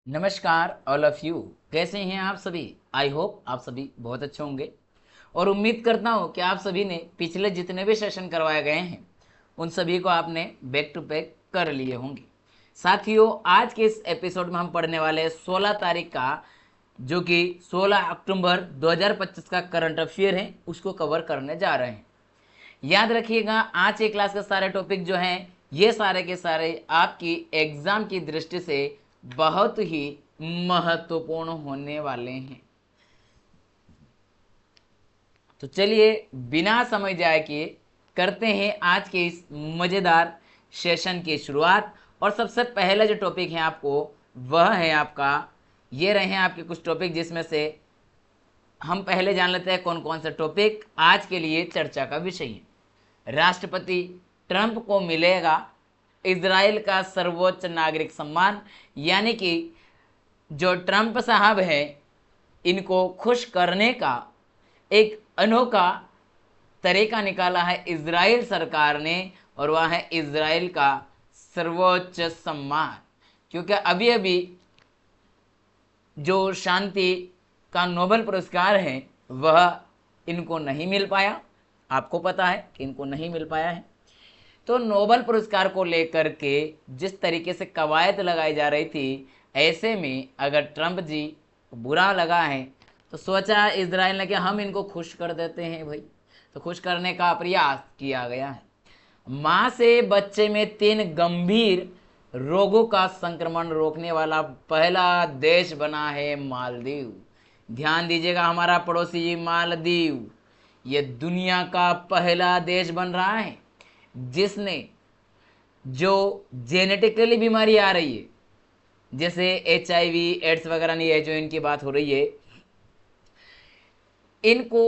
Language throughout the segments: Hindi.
नमस्कार ऑल ऑफ यू। कैसे हैं आप सभी? आई होप आप सभी बहुत अच्छे होंगे और उम्मीद करता हूं कि आप सभी ने पिछले जितने भी सेशन करवाए गए हैं उन सभी को आपने बैक टू बैक कर लिए होंगे। साथियों, आज के इस एपिसोड में हम पढ़ने वाले हैं 16 तारीख का, जो कि 16 अक्टूबर 2025 का करंट अफेयर है, उसको कवर करने जा रहे हैं। याद रखिएगा, आज के क्लास के सारे टॉपिक जो हैं ये सारे के सारे आपकी एग्जाम की दृष्टि से बहुत ही महत्वपूर्ण होने वाले हैं। तो चलिए बिना समय जाए किए करते हैं आज के इस मज़ेदार सेशन की शुरुआत। और सबसे पहला जो टॉपिक है आपको, वह है आपका, ये रहे हैं आपके कुछ टॉपिक, जिसमें से हम पहले जान लेते हैं कौन कौन से टॉपिक आज के लिए चर्चा का विषय है। राष्ट्रपति ट्रंप को मिलेगा इजराइल का सर्वोच्च नागरिक सम्मान, यानी कि जो ट्रंप साहब है इनको खुश करने का एक अनोखा तरीका निकाला है इजराइल सरकार ने, और वह है इजराइल का सर्वोच्च सम्मान। क्योंकि अभी अभी जो शांति का नोबेल पुरस्कार है वह इनको नहीं मिल पाया, आपको पता है कि इनको नहीं मिल पाया है। तो नोबेल पुरस्कार को लेकर के जिस तरीके से कवायद लगाई जा रही थी, ऐसे में अगर ट्रंप जी को बुरा लगा है तो सोचा इजराइल ने कि हम इनको खुश कर देते हैं भाई। तो खुश करने का प्रयास किया गया है। माँ से बच्चे में 3 गंभीर रोगों का संक्रमण रोकने वाला पहला देश बना है मालदीव। ध्यान दीजिएगा, हमारा पड़ोसी मालदीव ये दुनिया का पहला देश बन रहा है जिसने जो जेनेटिकली बीमारी आ रही है, जैसे HIV एड्स वगैरह नहीं है जो इनकी बात हो रही है, इनको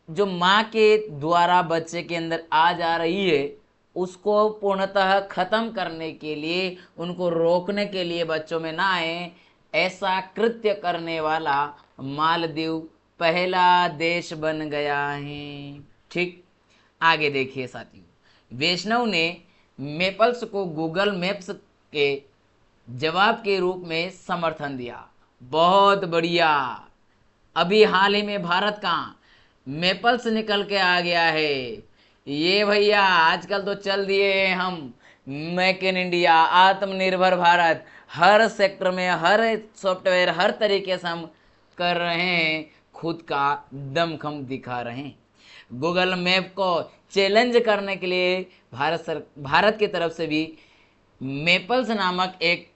जो माँ के द्वारा बच्चे के अंदर आ जा रही है उसको पूर्णतः खत्म करने के लिए, उनको रोकने के लिए बच्चों में ना आए, ऐसा कृत्य करने वाला मालदीव पहला देश बन गया है। ठीक, आगे देखिए साथियों, वैष्णव ने मेपल्स को गूगल मैप्स के जवाब के रूप में समर्थन दिया। बहुत बढ़िया। अभी हाल ही में भारत का मेपल्स निकल के आ गया है। ये भैया आजकल तो चल दिए हैं हम मेक इन इंडिया, आत्मनिर्भर भारत। हर सेक्टर में, हर सॉफ्टवेयर, हर तरीके से हम कर रहे हैं, खुद का दमखम दिखा रहे हैं। गूगल मैप को चैलेंज करने के लिए भारत की तरफ से भी मेपल्स नामक एक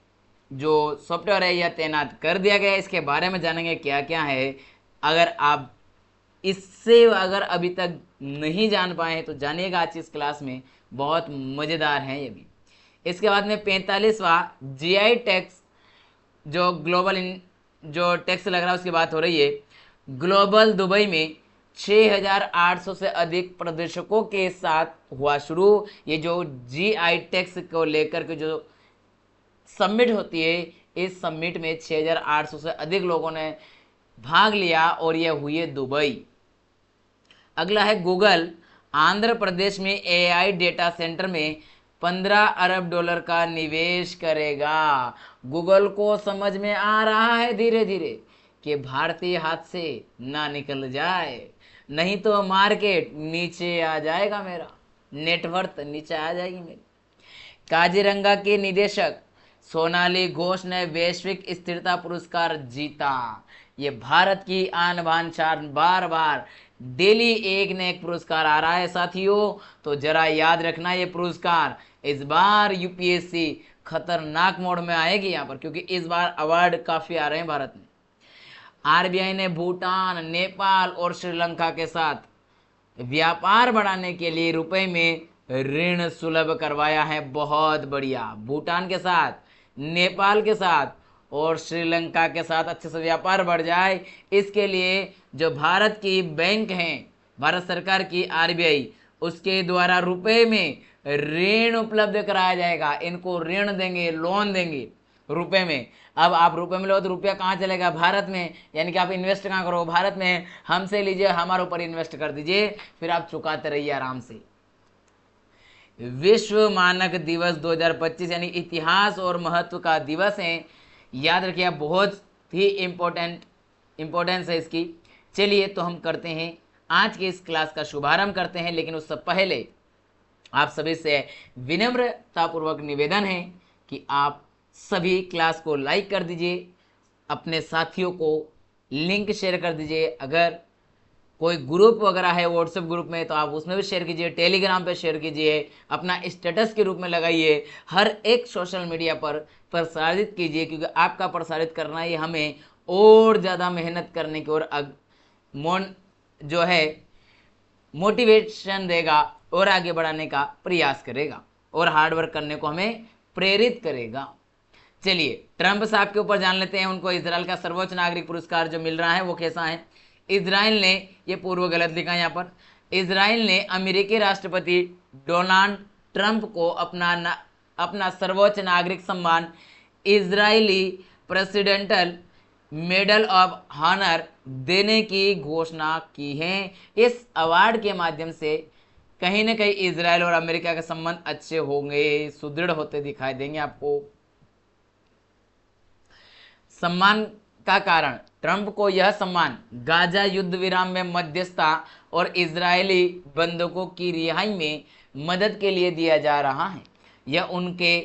जो सॉफ्टवेयर है यह तैनात कर दिया गया है। इसके बारे में जानेंगे क्या क्या है। अगर आप इससे अगर अभी तक नहीं जान पाए हैं तो जानिएगा आज इस क्लास में, बहुत मज़ेदार है ये भी। इसके बाद में 45वां GI टैक्स, जो ग्लोबल जो टैक्स लग रहा है उसकी बात हो रही है। ग्लोबल दुबई में 6,800 से अधिक प्रदर्शकों के साथ हुआ शुरू। ये जो GI टैक्स को लेकर के जो समिट होती है, इस समिट में 6,800 से अधिक लोगों ने भाग लिया और यह हुई है दुबई। अगला है गूगल आंध्र प्रदेश में AI डेटा सेंटर में $15 अरब का निवेश करेगा। गूगल को समझ में आ रहा है धीरे धीरे कि भारतीय हाथ से ना निकल जाए, नहीं तो मार्केट नीचे आ जाएगा, मेरा नेटवर्थ नीचे आ जाएगी मेरी। काजीरंगा के निदेशक सोनाली घोष ने वैश्विक स्थिरता पुरस्कार जीता। ये भारत की आन बान शान, बार बार डेली एक न एक पुरस्कार आ रहा है साथियों। तो जरा याद रखना, ये पुरस्कार इस बार UPSC खतरनाक मोड में आएगी यहाँ पर, क्योंकि इस बार अवार्ड काफ़ी आ रहे हैं भारत में। RBI ने भूटान, नेपाल और श्रीलंका के साथ व्यापार बढ़ाने के लिए रुपए में ऋण सुलभ करवाया है। बहुत बढ़िया। भूटान के साथ, नेपाल के साथ और श्रीलंका के साथ अच्छे से व्यापार बढ़ जाए, इसके लिए जो भारत की बैंक हैं, भारत सरकार की RBI, उसके द्वारा रुपए में ऋण उपलब्ध कराया जाएगा। इनको ऋण देंगे, लोन देंगे रुपए में। अब आप रुपए में लो तो रुपया कहाँ चलेगा? भारत में। यानी कि आप इन्वेस्ट कहाँ करो? भारत में। हमसे लीजिए, हमारे ऊपर इन्वेस्ट कर दीजिए, फिर आप चुकाते रहिए आराम से। विश्व मानक दिवस 2025 यानी इतिहास और महत्व का दिवस है। याद रखिए, बहुत ही इम्पोर्टेंस है इसकी। चलिए तो हम करते हैं आज के इस क्लास का शुभारंभ करते हैं, लेकिन उससे पहले आप सभी से विनम्रतापूर्वक निवेदन है कि आप सभी क्लास को लाइक कर दीजिए, अपने साथियों को लिंक शेयर कर दीजिए। अगर कोई ग्रुप वगैरह है व्हाट्सएप ग्रुप में तो आप उसमें भी शेयर कीजिए, टेलीग्राम पे शेयर कीजिए, अपना स्टेटस के रूप में लगाइए, हर एक सोशल मीडिया पर प्रसारित कीजिए, क्योंकि आपका प्रसारित करना ही हमें और ज़्यादा मेहनत करने की ओर जो है मोटिवेशन देगा और आगे बढ़ाने का प्रयास करेगा और हार्डवर्क करने को हमें प्रेरित करेगा। चलिए ट्रंप साहब के ऊपर जान लेते हैं। उनको इजराइल का सर्वोच्च नागरिक पुरस्कार जो मिल रहा है वो कैसा है। इजराइल ने, ये पूर्व गलत लिखा है यहाँ पर, इजराइल ने अमेरिकी राष्ट्रपति डोनाल्ड ट्रंप को अपना सर्वोच्च नागरिक सम्मान Israeli presidential medal of honour देने की घोषणा की है। इस अवार्ड के माध्यम से कहीं ना कहीं इजराइल और अमेरिका के संबंध अच्छे होंगे, सुदृढ़ होते दिखाई देंगे आपको। सम्मान का कारण, ट्रंप को यह सम्मान गाजा युद्ध विराम में मध्यस्थता और इजरायली बंधकों की रिहाई में मदद के लिए दिया जा रहा है। यह उनके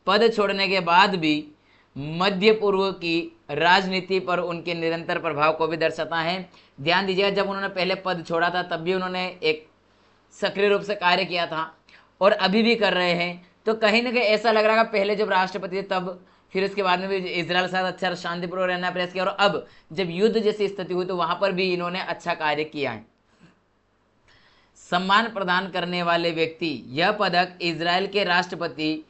पद छोड़ने के बाद भी मध्य पूर्व की राजनीति पर उनके निरंतर प्रभाव को भी दर्शाता है। ध्यान दीजिएगा, जब उन्होंने पहले पद छोड़ा था तब भी उन्होंने एक सक्रिय रूप से कार्य किया था और अभी भी कर रहे हैं। तो कहीं ना कहीं ऐसा लग रहा है पहले जब राष्ट्रपति थे तब, फिर उसके बाद में भी इजराइल के साथ अच्छा शांतिपूर्वक रहना प्रयास किया, और अब जब युद्ध जैसी स्थिति हुई तो वहां पर भी इन्होंने अच्छा कार्य किया है। सम्मान प्रदान करने वाले व्यक्ति, यह पदक इजराइल के राष्ट्रपति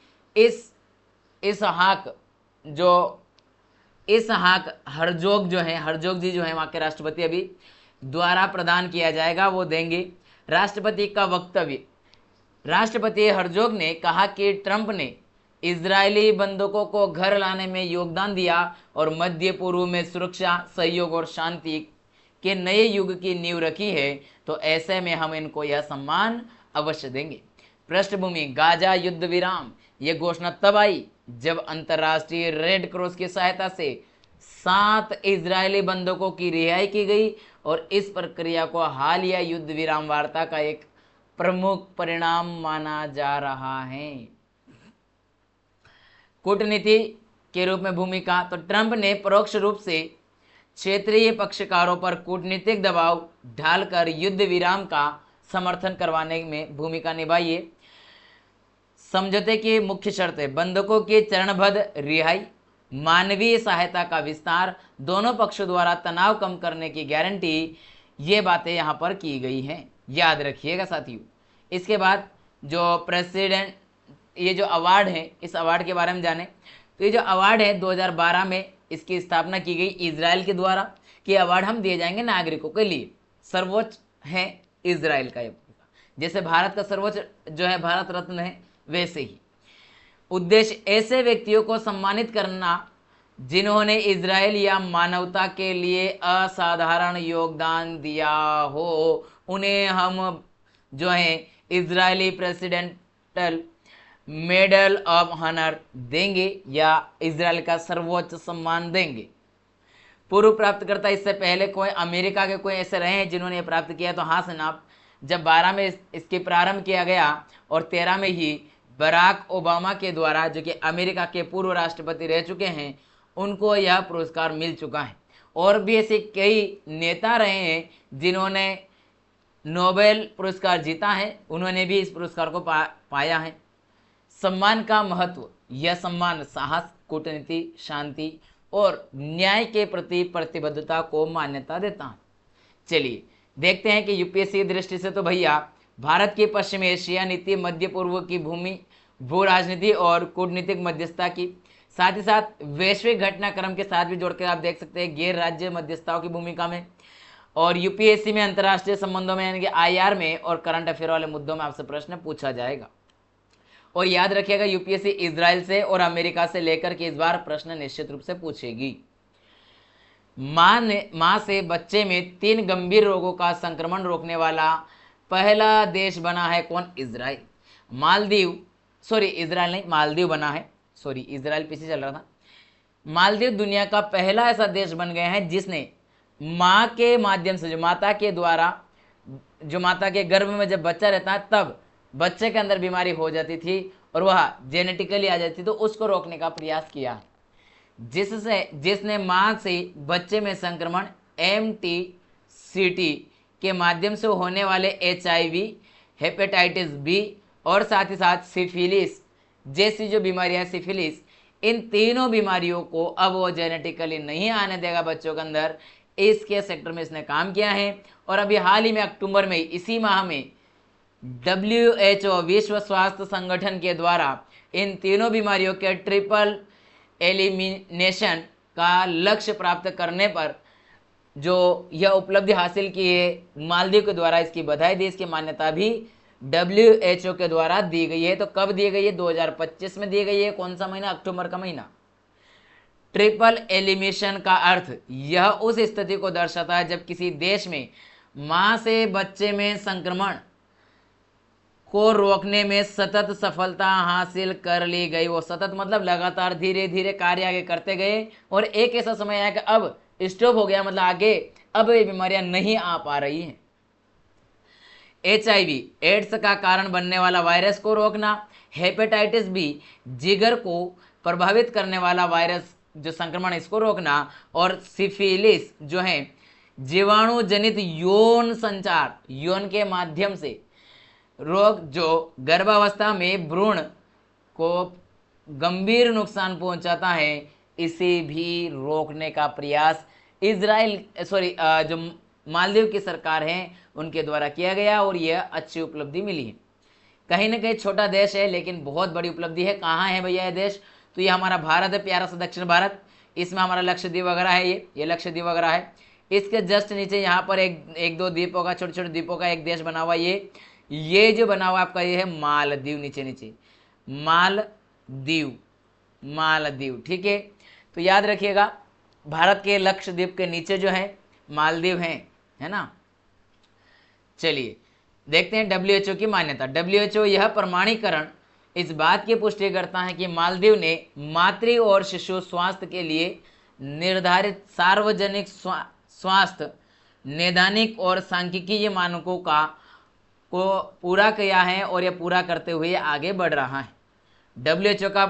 इसहाक हर्जोग जो है, हर्जोग जी जो है वहां के राष्ट्रपति अभी, द्वारा प्रदान किया जाएगा, वो देंगे। राष्ट्रपति का वक्तव्य, राष्ट्रपति हर्जोग ने कहा कि ट्रंप ने इजरायली बंधकों को घर लाने में योगदान दिया और मध्य पूर्व में सुरक्षा, सहयोग और शांति के नए युग की नींव रखी है, तो ऐसे में हम इनको यह सम्मान अवश्य देंगे। पृष्ठभूमि, गाजा युद्ध विराम, यह घोषणा तब आई जब अंतर्राष्ट्रीय रेड क्रॉस की सहायता से 7 इजरायली बंधकों की रिहाई की गई और इस प्रक्रिया को हालिया युद्ध विराम वार्ता का एक प्रमुख परिणाम माना जा रहा है। कूटनीति के रूप में भूमिका, तो ट्रंप ने परोक्ष रूप से क्षेत्रीय पक्षकारों पर कूटनीतिक दबाव डालकर युद्ध विराम का समर्थन करवाने में भूमिका निभाई है। समझौते की मुख्य शर्तें, बंधकों की चरणबद्ध रिहाई, मानवीय सहायता का विस्तार, दोनों पक्षों द्वारा तनाव कम करने की गारंटी, ये बातें यहाँ पर की गई हैं, याद रखिएगा साथियों। इसके बाद जो प्रेसिडेंट, ये जो अवार्ड है, इस अवार्ड के बारे में जाने तो ये जो अवार्ड है 2012 में इसकी स्थापना की गई इजराइल के द्वारा, कि अवार्ड हम दिए जाएंगे नागरिकों के लिए, सर्वोच्च है इजराइल का। जैसे भारत का सर्वोच्च जो है भारत रत्न है, वैसे ही उद्देश्य ऐसे व्यक्तियों को सम्मानित करना जिन्होंने इजराइल या मानवता के लिए असाधारण योगदान दिया हो। उन्हें हम जो है Israeli presidential medal of honour देंगे या इजराइल का सर्वोच्च सम्मान देंगे। पूर्व प्राप्तकर्ता, इससे पहले कोई अमेरिका के कोई ऐसे रहे हैं जिन्होंने ये प्राप्त किया, तो हाँ से नाप। जब 12 में इसके प्रारंभ किया गया और 13 में ही बराक ओबामा के द्वारा, जो कि अमेरिका के पूर्व राष्ट्रपति रह चुके हैं, उनको यह पुरस्कार मिल चुका है। और भी ऐसे कई नेता रहे हैं जिन्होंने नोबेल पुरस्कार जीता है, उन्होंने भी इस पुरस्कार को पाया है। सम्मान का महत्व, यह सम्मान साहस, कूटनीति, शांति और न्याय के प्रति प्रतिबद्धता को मान्यता देता है। चलिए देखते हैं कि यूपीएससी की दृष्टि से तो भैया भारत की पश्चिम एशिया नीति, मध्य पूर्व की भू राजनीति और कूटनीतिक मध्यस्थता की, साथ ही साथ वैश्विक घटनाक्रम के साथ भी जोड़कर आप देख सकते हैं गैर राज्य मध्यस्थताओं की भूमिका में, और यूपीएससी में अंतर्राष्ट्रीय संबंधों में यानी कि आईआर में और करंट अफेयर वाले मुद्दों में आपसे प्रश्न पूछा जाएगा। और याद रखिएगा यूपीएससी इजराइल से और अमेरिका से लेकर के इस बार प्रश्न निश्चित रूप से पूछेगी। मां से बच्चे में 3 गंभीर रोगों का संक्रमण रोकने वाला पहला देश बना है कौन? इजराइल। मालदीव बना है, इजराइल पीछे चल रहा था। मालदीव दुनिया का पहला ऐसा देश बन गया है जिसने माँ के माध्यम से, जो माता के द्वारा, जो माता के गर्भ में जब बच्चा रहता है तब बच्चे के अंदर बीमारी हो जाती थी और वह जेनेटिकली आ जाती थी, तो उसको रोकने का प्रयास किया, जिसने माँ से बच्चे में संक्रमण MTCT के माध्यम से होने वाले HIV, हेपेटाइटिस बी और साथ ही साथ सिफिलिस जैसी जो बीमारियां, सिफिलिस, इन तीनों बीमारियों को अब वो जेनेटिकली नहीं आने देगा बच्चों के अंदर। इसके सेक्टर में इसने काम किया है। और अभी हाल ही में अक्टूबर में, इसी माह में, WHO विश्व स्वास्थ्य संगठन के द्वारा इन तीनों बीमारियों के ट्रिपल एलिमिनेशन का लक्ष्य प्राप्त करने पर जो यह उपलब्धि हासिल की है मालदीव के द्वारा, इसकी बधाई दी। इसकी मान्यता भी WHO के द्वारा दी गई है। तो कब दी गई है? 2025 में दी गई है। कौन सा महीना? अक्टूबर का महीना। ट्रिपल एलिमिनेशन का अर्थ यह उस स्थिति को दर्शाता है जब किसी देश में मां से बच्चे में संक्रमण को रोकने में सतत सफलता हासिल कर ली गई। वो सतत मतलब लगातार धीरे धीरे कार्य आगे करते गए और एक ऐसा समय आया कि अब स्टॉप हो गया, मतलब आगे अब ये बीमारियां नहीं आ पा रही हैं। HIV एड्स का कारण बनने वाला वायरस को रोकना, हेपेटाइटिस बी जिगर को प्रभावित करने वाला वायरस जो संक्रमण, इसको रोकना, और सिफिलिस जो है जीवाणु जनित यौन संचार, यौन के माध्यम से रोग जो गर्भावस्था में भ्रूण को गंभीर नुकसान पहुंचाता है, इसे भी रोकने का प्रयास जो मालदीव की सरकार है उनके द्वारा किया गया और यह अच्छी उपलब्धि मिली है। कहीं ना कहीं छोटा देश है लेकिन बहुत बड़ी उपलब्धि है। कहाँ है भैया ये देश? तो ये हमारा भारत है, प्यारा सा दक्षिण भारत। इसमें हमारा लक्षद्वीप वगैरह है, ये लक्षद्वीप वगैरह है। इसके जस्ट नीचे यहाँ पर एक दो द्वीपों का, छोटे छोटे द्वीपों का एक देश बना हुआ, ये जो बना हुआ आपका ये है मालदीव। नीचे नीचे मालदीव, ठीक है। तो याद रखिएगा भारत के लक्षद्वीप के नीचे जो है मालदीव है ना। चलिए देखते हैं WHO की मान्यता। WHO यह प्रमाणीकरण इस बात की पुष्टि करता है कि मालदीव ने मातृ और शिशु स्वास्थ्य के लिए निर्धारित सार्वजनिक स्वास्थ्य नैदानिक और सांख्यिकीय मानकों को पूरा किया है और यह पूरा करते हुए आगे बढ़ रहा है। WHO का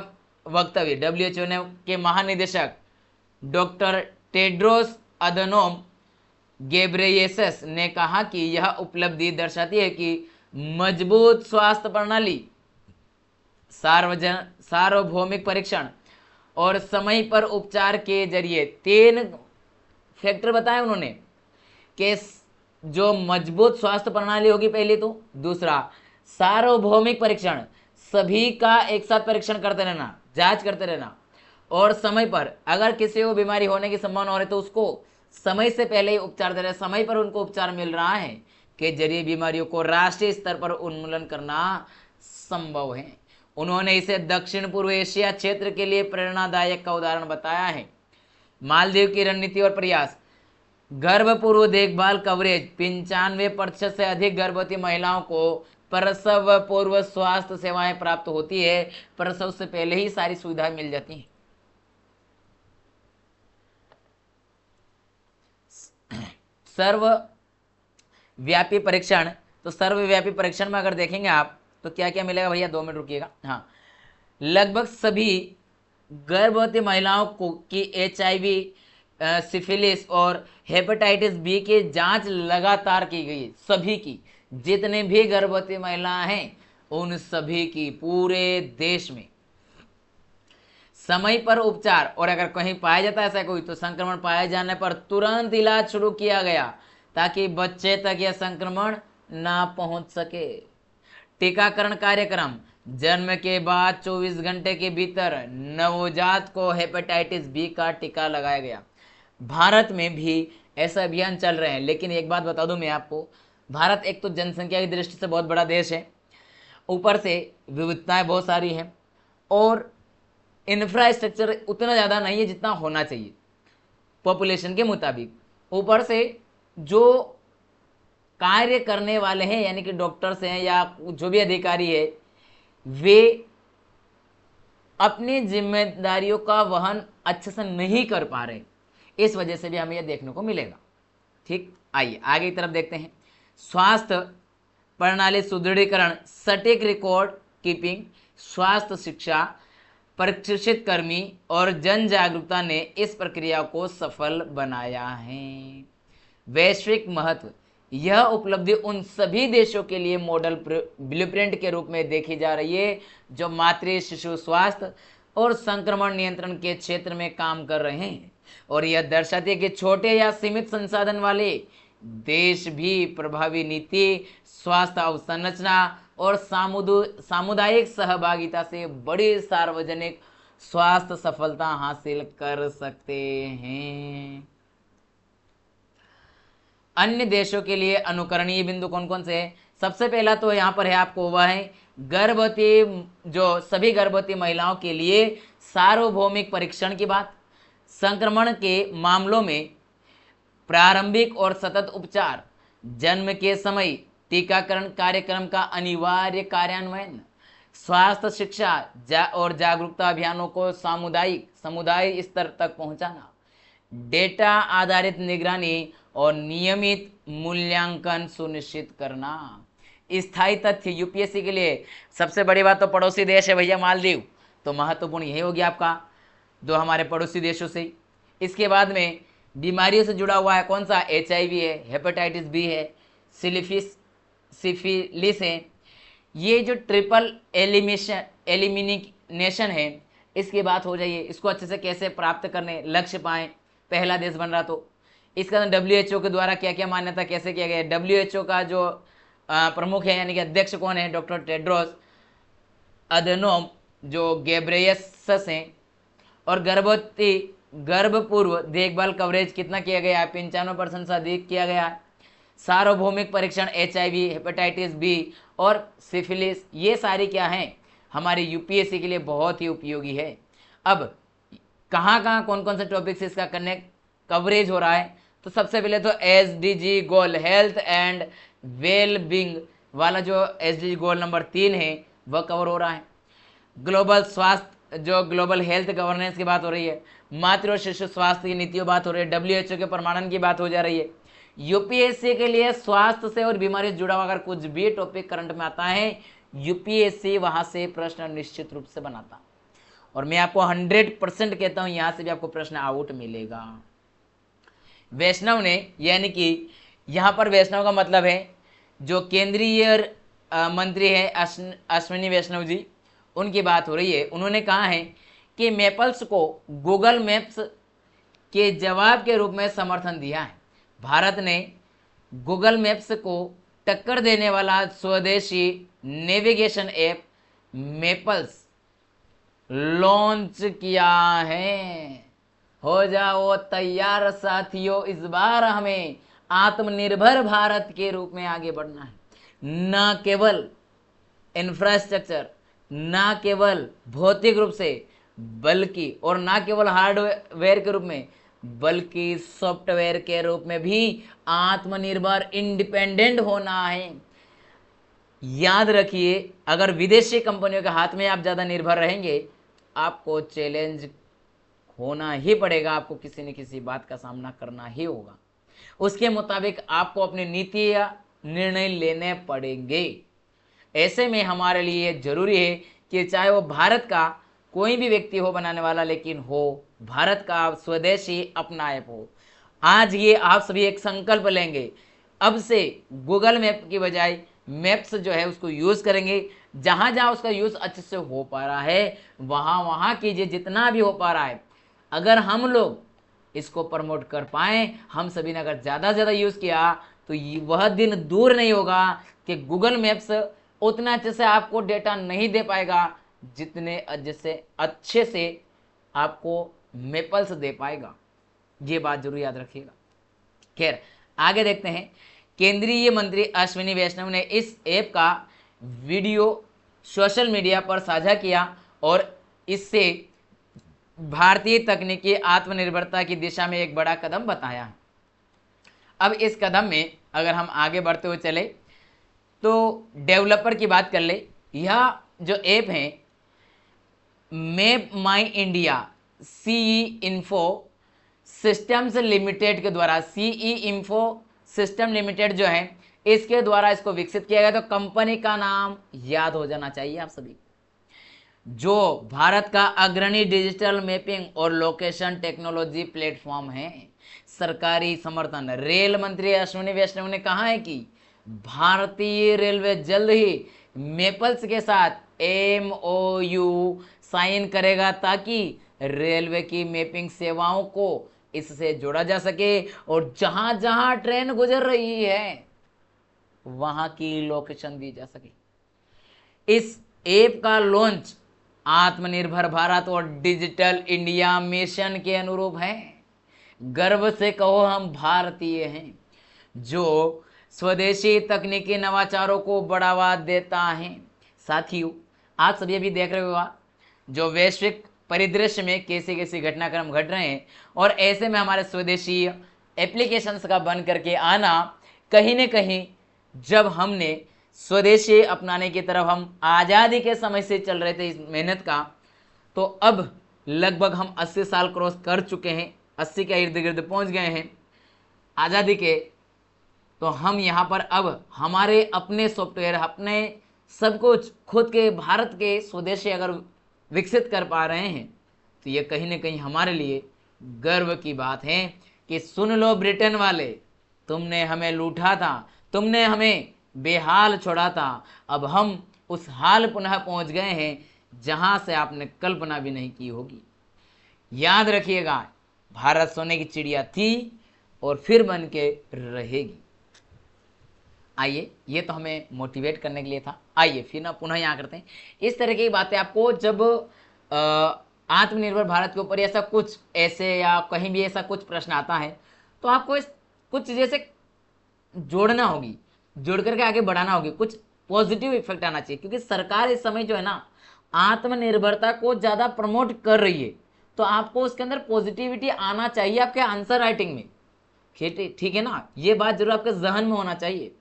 वक्तव्य, WHO के महानिदेशक डॉक्टर टेड्रोस अधनोम गेब्रेयेसस ने कहा कि यह उपलब्धि दर्शाती है कि मजबूत स्वास्थ्य प्रणाली, सार्वभौमिक परीक्षण और समय पर उपचार के जरिए 3 फैक्टर बताए उन्होंने कि जो मजबूत स्वास्थ्य प्रणाली होगी पहले, तो दूसरा सार्वभौमिक परीक्षण, सभी का एक साथ परीक्षण करते रहना, जांच करते रहना, और समय पर अगर किसी को बीमारी होने की संभावना हो रही तो उसको समय से पहले ही उपचार दे रहे, समय पर उनको उपचार मिल रहा है के जरिए बीमारियों को राष्ट्रीय स्तर पर उन्मूलन करना संभव है। उन्होंने इसे दक्षिण पूर्व एशिया क्षेत्र के लिए प्रेरणादायक का उदाहरण बताया है। मालदीव की रणनीति और प्रयास, गर्भ पूर्व देखभाल कवरेज, 95% से अधिक गर्भवती महिलाओं को प्रसव पूर्व स्वास्थ्य सेवाएं प्राप्त होती है। प्रसव से पहले ही सारी सुविधाएं मिल जाती हैं। सर्वव्यापी परीक्षण, तो सर्वव्यापी परीक्षण में अगर देखेंगे आप तो क्या क्या मिलेगा भैया? 2 मिनट रुकिएगा। हाँ, लगभग सभी गर्भवती महिलाओं को की HIV, सिफिलिस और हेपेटाइटिस बी की जांच लगातार की गई। सभी की, जितने भी गर्भवती महिलाएं हैं उन सभी की, पूरे देश में समय पर उपचार, और अगर कहीं पाया जाता है ऐसा कोई तो संक्रमण पाए जाने पर तुरंत इलाज शुरू किया गया ताकि बच्चे तक यह संक्रमण ना पहुंच सके। टीकाकरण कार्यक्रम, जन्म के बाद 24 घंटे के भीतर नवजात को हेपेटाइटिस बी का टीका लगाया गया। भारत में भी ऐसा अभियान चल रहे हैं। लेकिन एक बात बता दूं मैं आपको, भारत एक तो जनसंख्या की दृष्टि से बहुत बड़ा देश है, ऊपर से विविधताएं बहुत सारी हैं और इंफ्रास्ट्रक्चर उतना ज़्यादा नहीं है जितना होना चाहिए पॉपुलेशन के मुताबिक। ऊपर से जो कार्य करने वाले हैं यानी कि डॉक्टर्स हैं या जो भी अधिकारी है, वे अपनी जिम्मेदारियों का वहन अच्छे से नहीं कर पा रहे। इस वजह से भी हमें यह देखने को मिलेगा। ठीक, आइए आगे की तरफ देखते हैं। स्वास्थ्य प्रणाली सुदृढ़ीकरण, सटीक रिकॉर्ड कीपिंग, स्वास्थ्य शिक्षा, प्रशिक्षित कर्मी और जन जागरूकता ने इस प्रक्रिया को सफल बनाया है। वैश्विक महत्व, यह उपलब्धि उन सभी देशों के लिए मॉडल ब्लूप्रिंट के रूप में देखी जा रही है जो मातृ शिशु स्वास्थ्य और संक्रमण नियंत्रण के क्षेत्र में काम कर रहे हैं, और यह दर्शाती है कि छोटे या सीमित संसाधन वाले देश भी प्रभावी नीति, स्वास्थ्य अवसंरचना और सामुदायिक सहभागिता से बड़ी सार्वजनिक स्वास्थ्य सफलता हासिल कर सकते हैं। अन्य देशों के लिए अनुकरणीय बिंदु कौन कौन से हैं? सबसे पहला तो यहाँ पर है आपको, वह है गर्भवती, जो सभी गर्भवती महिलाओं के लिए सार्वभौमिक परीक्षण की बात, संक्रमण के मामलों में प्रारंभिक और सतत उपचार, जन्म के समय टीकाकरण कार्यक्रम का अनिवार्य कार्यान्वयन, स्वास्थ्य शिक्षा और जागरूकता अभियानों को समुदाय स्तर तक पहुंचाना, डेटा आधारित निगरानी और नियमित मूल्यांकन सुनिश्चित करना। स्थायी तथ्य यूपीएससी के लिए सबसे बड़ी बात तो पड़ोसी देश है भैया, मालदीव, तो महत्वपूर्ण यही होगी आपका, दो हमारे पड़ोसी देशों से। इसके बाद में बीमारियों से जुड़ा हुआ है कौन सा? HIV है, हेपेटाइटिस बी है, सिफिलिस है। ये जो ट्रिपल एलिमिनेशन है, इसकी बात हो जाइए, इसको अच्छे से कैसे प्राप्त करने लक्ष्य पाएं, पहला देश बन रहा तो। इसका WHO के द्वारा क्या क्या मान्यता कैसे किया गया है? WHO का जो प्रमुख है यानी कि अध्यक्ष कौन है? डॉक्टर टेड्रोस अधनोम जो गेब्रेयसस हैं। और गर्भ पूर्व देखभाल कवरेज कितना किया गया है? 95% से अधिक किया गया है। सार्वभौमिक परीक्षण HIV, हेपेटाइटिस बी और सिफिलिस, ये सारी क्या हैं? हमारी यूपीएससी के लिए बहुत ही उपयोगी है। अब कहाँ कहाँ कौन कौन से टॉपिक्स इसका कवरेज हो रहा है? तो सबसे पहले तो SDG goal, health and well being वाला जो SDG गोल नंबर 3 है वह कवर हो रहा है। ग्लोबल स्वास्थ्य, जो ग्लोबल हेल्थ गवर्नेंस की बात हो रही है। मातृ और शिशु स्वास्थ्य की नीतियों बात हो रही है। WHO के प्रमाणन की बात हो जा रही है। यूपीएससी के लिए स्वास्थ्य से और बीमारी से जुड़ा हुआ अगर कुछ भी टॉपिक करंट में आता है, यूपीएससी वहां से प्रश्न निश्चित रूप से बनाता, और मैं आपको 100% कहता हूं यहां से भी आपको प्रश्न आउट मिलेगा। वैष्णव ने, यानी कि यहां पर वैष्णव का मतलब है जो केंद्रीय मंत्री है अश्विनी वैष्णव जी, उनकी बात हो रही है। उन्होंने कहा है कि मैपल्स को गूगल मैप्स के जवाब के रूप में समर्थन दिया है। भारत ने गूगल मैप्स को टक्कर देने वाला स्वदेशी नेविगेशन ऐप मैपल्स लॉन्च किया है। हो जाओ तैयार साथियों, इस बार हमें आत्मनिर्भर भारत के रूप में आगे बढ़ना है। न केवल इंफ्रास्ट्रक्चर, ना केवल भौतिक रूप से, बल्कि और ना केवल हार्डवेयर के रूप में, बल्कि सॉफ्टवेयर के रूप में भी आत्मनिर्भर इंडिपेंडेंट होना है। याद रखिए, अगर विदेशी कंपनियों के हाथ में आप ज़्यादा निर्भर रहेंगे, आपको चैलेंज होना ही पड़ेगा, आपको किसी न किसी बात का सामना करना ही होगा। उसके मुताबिक आपको अपनी नीति या निर्णय लेने पड़ेंगे। ऐसे में हमारे लिए जरूरी है कि चाहे वो भारत का कोई भी व्यक्ति हो बनाने वाला, लेकिन हो भारत का स्वदेशी अपना ऐप हो। आज ये आप सभी एक संकल्प लेंगे, अब से गूगल मैप की बजाय मैप्स जो है उसको यूज़ करेंगे। जहाँ जहाँ उसका यूज़ अच्छे से हो पा रहा है वहाँ वहाँ कीजिए, जितना भी हो पा रहा है। अगर हम लोग इसको प्रमोट कर पाएँ, हम सभी ने अगर ज़्यादा से ज़्यादा यूज़ किया, तो वह दिन दूर नहीं होगा कि गूगल मैप्स उतना अच्छे से आपको डेटा नहीं दे पाएगा जिससे अच्छे से आपको मैपल्स दे पाएगा। ये बात जरूर याद रखिएगा। खैर, आगे देखते हैं। केंद्रीय मंत्री अश्विनी वैष्णव ने इस ऐप का वीडियो सोशल मीडिया पर साझा किया और इससे भारतीय तकनीकी आत्मनिर्भरता की दिशा में एक बड़ा कदम बताया। अब इस कदम में अगर हम आगे बढ़ते हुए चले तो डेवलपर की बात कर ले। यह जो ऐप है Map My India CE info systems limited के द्वारा, सीई इन्फो सिस्टम लिमिटेड जो है इसके द्वारा इसको विकसित किया गया। तो कंपनी का नाम याद हो जाना चाहिए आप सभी, जो भारत का अग्रणी डिजिटल मैपिंग और लोकेशन टेक्नोलॉजी प्लेटफॉर्म है। सरकारी समर्थन, रेल मंत्री अश्विनी वैष्णव ने कहा है कि भारतीय रेलवे जल्द ही मेपल्स के साथ एमओयू साइन करेगा ताकि रेलवे की मैपिंग सेवाओं को इससे जोड़ा जा सके और जहां जहां ट्रेन गुजर रही है वहां की लोकेशन दी जा सके। इस ऐप का लॉन्च आत्मनिर्भर भारत और डिजिटल इंडिया मिशन के अनुरूप है। गर्व से कहो हम भारतीय हैं, जो स्वदेशी तकनीकी नवाचारों को बढ़ावा देता है। साथियों, आप सभी अभी देख रहे होगा जो वैश्विक परिदृश्य में कैसे कैसे घटनाक्रम घट रहे हैं, और ऐसे में हमारे स्वदेशी एप्लीकेशंस का बन करके आना, कहीं न कहीं जब हमने स्वदेशी अपनाने की तरफ हम आज़ादी के समय से चल रहे थे इस मेहनत का, तो अब लगभग हम 80 साल क्रॉस कर चुके हैं, 80 के इर्द गिर्द पहुंच गए हैं आज़ादी के। तो हम यहाँ पर अब हमारे अपने सॉफ्टवेयर, अपने सब कुछ खुद के भारत के स्वदेशी अगर विकसित कर पा रहे हैं तो ये कहीं न कहीं हमारे लिए गर्व की बात है कि सुन लो ब्रिटेन वाले, तुमने हमें लूटा था, तुमने हमें बेहाल छोड़ा था, अब हम उस हाल पुनः पहुंच गए हैं जहां से आपने कल्पना भी नहीं की होगी। याद रखिएगा, भारत सोने की चिड़िया थी और फिर बन के रहेगी। आइए, ये तो हमें मोटिवेट करने के लिए था। आइए फिर ना पुनः यहाँ करते हैं इस तरह की बातें। आपको जब आत्मनिर्भर भारत के ऊपर ऐसा कुछ ऐसे या कहीं भी ऐसा कुछ प्रश्न आता है तो आपको इस कुछ चीज़ें से जोड़ना होगी, जोड़ करके आगे बढ़ाना होगी, कुछ पॉजिटिव इफेक्ट आना चाहिए, क्योंकि सरकार इस समय जो है ना आत्मनिर्भरता को ज़्यादा प्रमोट कर रही है, तो आपको उसके अंदर पॉजिटिविटी आना चाहिए आपके आंसर राइटिंग में। ठीक है ना, ये बात जरूर आपके जहन में होना चाहिए।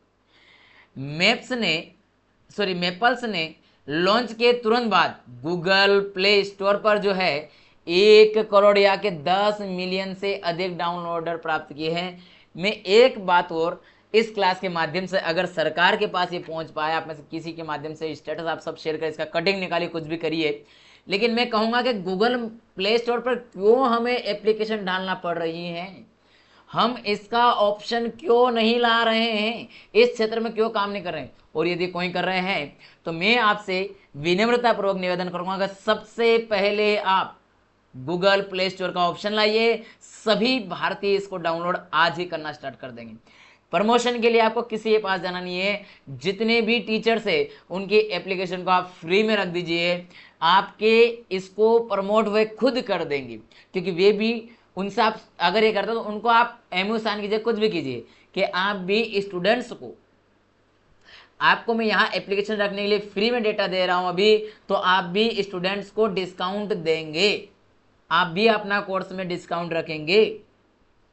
मेपल्स ने लॉन्च के तुरंत बाद गूगल प्ले स्टोर पर जो है 1 करोड़ या के 10 मिलियन से अधिक डाउनलोडर प्राप्त किए हैं। मैं एक बात और, इस क्लास के माध्यम से अगर सरकार के पास ये पहुंच पाया, आप में से किसी के माध्यम से स्टेटस आप सब शेयर करें, इसका कटिंग निकालिए, कुछ भी करिए, लेकिन मैं कहूँगा कि गूगल प्ले स्टोर पर क्यों हमें एप्लीकेशन डालना पड़ रही है, हम इसका ऑप्शन क्यों नहीं ला रहे हैं, इस क्षेत्र में क्यों काम नहीं कर रहे हैं। और यदि कोई कर रहे हैं तो मैं आपसे विनम्रतापूर्वक निवेदन करूंगा कि सबसे पहले आप गूगल प्ले स्टोर का ऑप्शन लाइए। सभी भारतीय इसको डाउनलोड आज ही करना स्टार्ट कर देंगे। प्रमोशन के लिए आपको किसी के पास जाना नहीं है, जितने भी टीचर्स है उनकी एप्लीकेशन को आप फ्री में रख दीजिए, आपके इसको प्रमोट वे खुद कर देंगे, क्योंकि वे भी उनसे आप अगर ये करते हो तो उनको आप एमओ साइन कीजिए, कुछ भी कीजिए कि आप भी स्टूडेंट्स को, आपको मैं यहाँ एप्लीकेशन रखने के लिए फ्री में डेटा दे रहा हूँ अभी, तो आप भी स्टूडेंट्स को डिस्काउंट देंगे, आप भी अपना कोर्स में डिस्काउंट रखेंगे।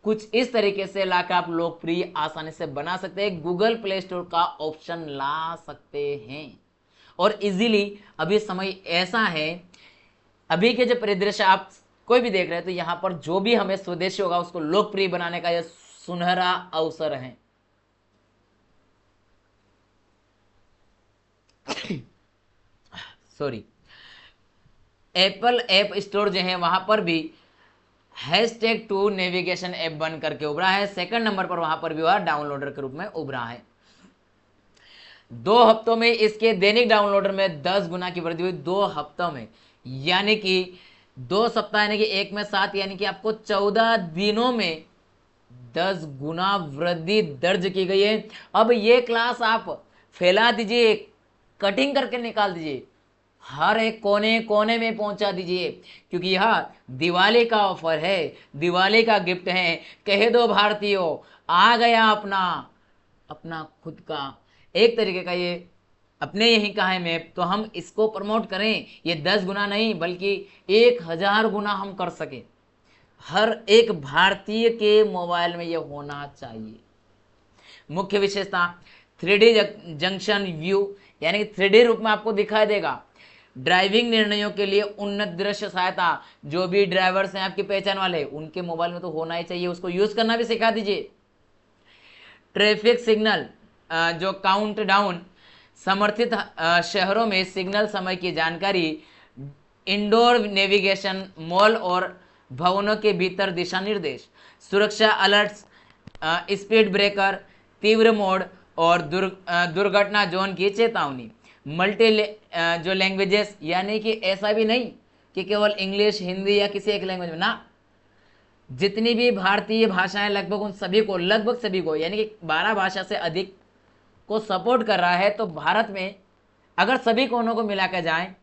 कुछ इस तरीके से लाकर आप लोकप्रिय आसानी से बना सकते हैं, गूगल प्ले स्टोर का ऑप्शन ला सकते हैं और इजीली। अभी समय ऐसा है, अभी के जो परिदृश्य आप कोई भी देख रहे हैं, तो यहाँ पर जो भी हमें स्वदेशी होगा उसको लोकप्रिय बनाने का यह सुनहरा अवसर है। सॉरी, एप्पल ऐप स्टोर जो है वहां पर भी #2 नेविगेशन ऐप बन करके उभरा है, सेकंड नंबर पर वहां पर भी वह डाउनलोडर के रूप में उभरा है। 2 हफ्तों में इसके दैनिक डाउनलोडर में 10 गुना की वृद्धि हुई, 2 हफ्तों में, यानी कि 2 सप्ताह यानी कि 1 में 7, यानी कि आपको 14 दिनों में 10 गुना वृद्धि दर्ज की गई है। अब ये क्लास आप फैला दीजिए, कटिंग करके निकाल दीजिए, हर एक कोने कोने में पहुंचा दीजिए, क्योंकि यह दिवाली का ऑफर है, दिवाली का गिफ्ट है। कह दो भारतीयों, आ गया अपना खुद का एक तरीके का, ये अपने यही का है मैप, तो हम इसको प्रमोट करें। ये 10 गुना नहीं बल्कि 1000 गुना हम कर सके। हर एक भारतीय के मोबाइल में ये होना चाहिए। मुख्य विशेषता 3D जंक्शन व्यू, यानी कि 3D रूप में आपको दिखाई देगा। ड्राइविंग निर्णयों के लिए उन्नत दृश्य सहायता, जो भी ड्राइवर्स हैं आपकी पहचान वाले, उनके मोबाइल में तो होना ही चाहिए, उसको यूज करना भी सिखा दीजिए। ट्रैफिक सिग्नल, जो काउंट डाउन, समर्थित शहरों में सिग्नल समय की जानकारी, इंडोर नेविगेशन, मॉल और भवनों के भीतर दिशा निर्देश, सुरक्षा अलर्ट्स, स्पीड ब्रेकर, तीव्र मोड और दुर्घटना जोन की चेतावनी। मल्टी जो लैंग्वेजेस, यानी कि ऐसा भी नहीं कि केवल इंग्लिश हिंदी या किसी एक लैंग्वेज में ना, जितनी भी भारतीय भाषाएं लगभग उन सभी को, लगभग सभी को, यानी कि 12 भाषा से अधिक को सपोर्ट कर रहा है। तो भारत में अगर सभी कोनों को मिला कर जाए,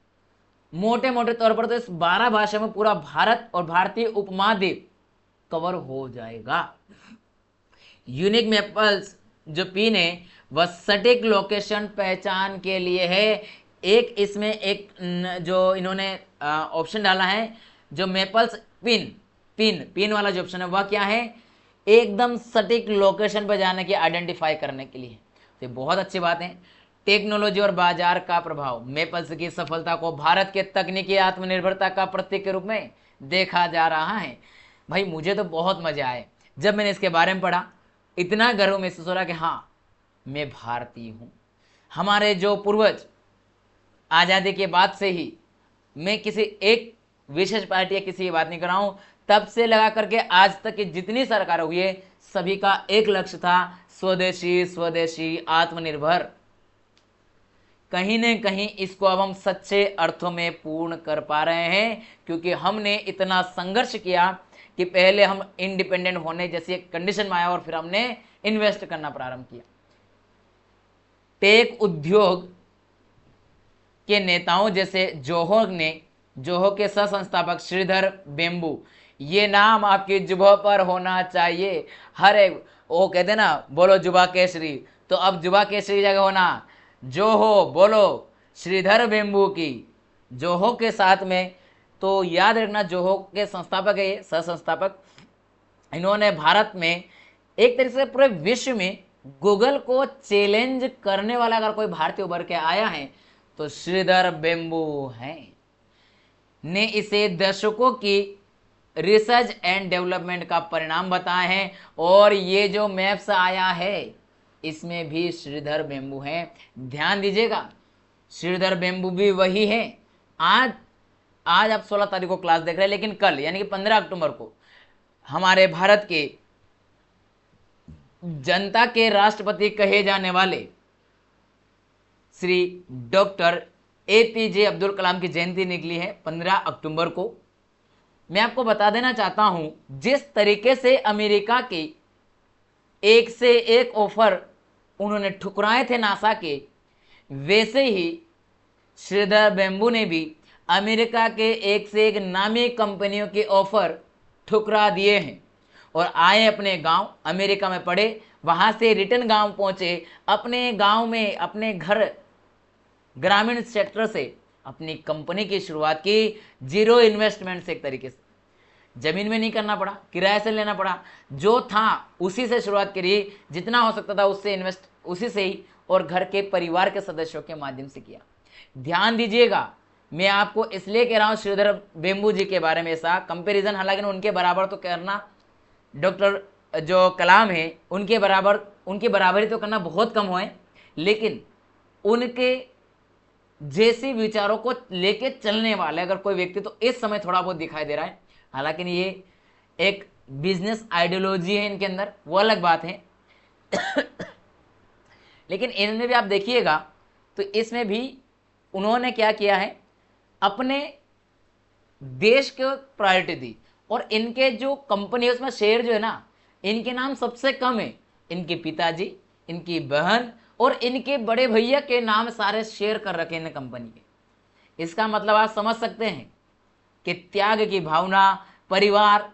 मोटे मोटे तौर पर तो इस 12 भाषा में पूरा भारत और भारतीय उपमहाद्वीप कवर हो जाएगा। यूनिक मैपल्स जो पिन है वह सटीक लोकेशन पहचान के लिए है। एक इसमें एक जो इन्होंने ऑप्शन डाला है, जो मैपल्स पिन पिन पिन वाला जो ऑप्शन है वह क्या है, एकदम सटीक लोकेशन पर जाने की आइडेंटिफाई करने के लिए। तो बहुत अच्छी बात है। टेक्नोलॉजी और बाजार का प्रभाव, मैपल्स की सफलता को भारत के तकनीकी आत्मनिर्भरता का प्रतीक के रूप में देखा जा रहा है। भाई मुझे तो बहुत मजा आया जब मैंने इसके बारे में पढ़ा, इतना गर्व महसूस हो रहा कि हाँ मैं भारतीय हूँ। हमारे जो पूर्वज आज़ादी के बाद से ही, मैं किसी एक विशेष पार्टी या किसी की बात नहीं कर रहा हूँ, तब से लगा करके आज तक की जितनी सरकार हुई है सभी का एक लक्ष्य था, स्वदेशी स्वदेशी आत्मनिर्भर। कहीं न कहीं इसको अब हम सच्चे अर्थों में पूर्ण कर पा रहे हैं, क्योंकि हमने इतना संघर्ष किया कि पहले हम इंडिपेंडेंट होने जैसी एक कंडीशन में आया और फिर हमने इन्वेस्ट करना प्रारंभ किया। टेक उद्योग के नेताओं जैसे जोहो के सह संस्थापक श्रीधर बेम्बू, ये नाम आपकी जुबान पर होना चाहिए। हर एक वो कहते ना, बोलो जुबा केसरी, तो अब जुबा केसरी जगह होना जोहो, बोलो श्रीधर बेम्बू की, जोहो के साथ में। तो याद रखना जोहो के संस्थापक है ये, सह संस्थापक। इन्होंने भारत में एक तरीके से पूरे विश्व में गूगल को चैलेंज करने वाला अगर कोई भारतीय उभर के आया है तो श्रीधर बेम्बू हैं। ने इसे दशकों की रिसर्च एंड डेवलपमेंट का परिणाम बताए हैं, और ये जो मैप्स आया है इसमें भी श्रीधर बेम्बू हैं। ध्यान दीजिएगा, श्रीधर बेम्बू भी वही है। आज आप 16 तारीख को क्लास देख रहे हैं, लेकिन कल यानी कि 15 अक्टूबर को हमारे भारत के जनता के राष्ट्रपति कहे जाने वाले श्री डॉक्टर APJ अब्दुल कलाम की जयंती निकली है 15 अक्टूबर को। मैं आपको बता देना चाहता हूं, जिस तरीके से अमेरिका के एक से एक ऑफर उन्होंने ठुकराए थे नासा के, वैसे ही श्रीधर बेम्बू ने भी अमेरिका के एक से एक नामी कंपनियों के ऑफर ठुकरा दिए हैं और आए अपने गांव, अमेरिका में पढ़े, वहां से रिटर्न गांव पहुंचे, अपने गांव में अपने घर ग्रामीण सेक्टर से अपनी कंपनी की शुरुआत की, जीरो इन्वेस्टमेंट से। एक तरीके से जमीन में नहीं करना पड़ा, किराए से लेना पड़ा, जो था उसी से शुरुआत करी, जितना हो सकता था उससे इन्वेस्ट उसी से ही, और घर के परिवार के सदस्यों के माध्यम से किया। ध्यान दीजिएगा, मैं आपको इसलिए कह रहा हूं श्रीधर बेम्बू जी के बारे में ऐसा कंपैरिजन, हालांकि उनके बराबर तो करना, डॉक्टर जो कलाम है उनके बराबरी तो करना बहुत कम हुए, लेकिन उनके जैसे विचारों को लेके चलने वाले अगर कोई व्यक्ति तो इस समय थोड़ा बहुत दिखाई दे रहा है। हालांकि ये एक बिजनेस आइडियोलॉजी है इनके अंदर, वो अलग बात है। लेकिन इनमें भी आप देखिएगा तो इसमें भी उन्होंने क्या किया है, अपने देश को प्रायोरिटी दी, और इनके जो कंपनी है उसमें शेयर जो है ना, इनके नाम सबसे कम है। इनके पिताजी, इनकी बहन और इनके बड़े भैया के नाम सारे शेयर कर रखे इन कंपनी के। इसका मतलब आप समझ सकते हैं कि त्याग की भावना, परिवार,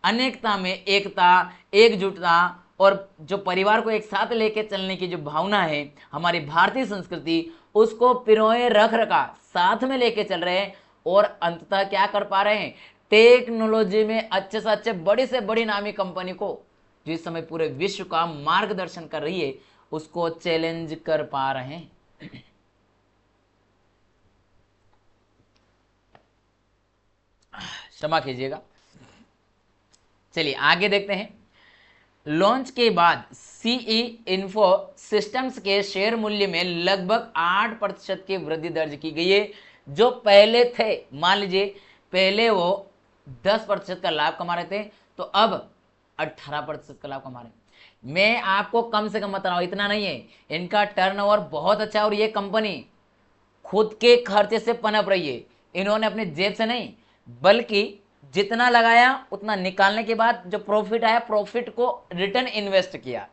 अनेकता में एकता, एकजुटता, और जो परिवार को एक साथ लेके चलने की जो भावना है, हमारी भारतीय संस्कृति, उसको पिरोए रख रखा साथ में लेके चल रहे हैं, और अंततः क्या कर पा रहे हैं, टेक्नोलॉजी में अच्छे से अच्छे बड़ी से बड़ी नामी कंपनी को, जो इस समय पूरे विश्व का मार्गदर्शन कर रही है, उसको चैलेंज कर पा रहे हैं। क्षमा कीजिएगा। चलिए आगे देखते हैं। लॉन्च के बाद सीई इन्फो सिस्टम्स के शेयर मूल्य में लगभग 8% की वृद्धि दर्ज की गई है। जो पहले थे, मान लीजिए पहले वो 10% का लाभ कमा रहे थे, तो अब 18% का लाभ कमा रहे हैं। मैं आपको कम से कम बता रहा हूं, इतना नहीं है, इनका टर्नओवर बहुत अच्छा है और ये कंपनी खुद के खर्चे से पनप रही है। इन्होंने अपनी जेब से नहीं, बल्कि जितना लगाया उतना निकालने के बाद जो प्रॉफिट आया, प्रॉफिट को रिटर्न इन्वेस्ट किया।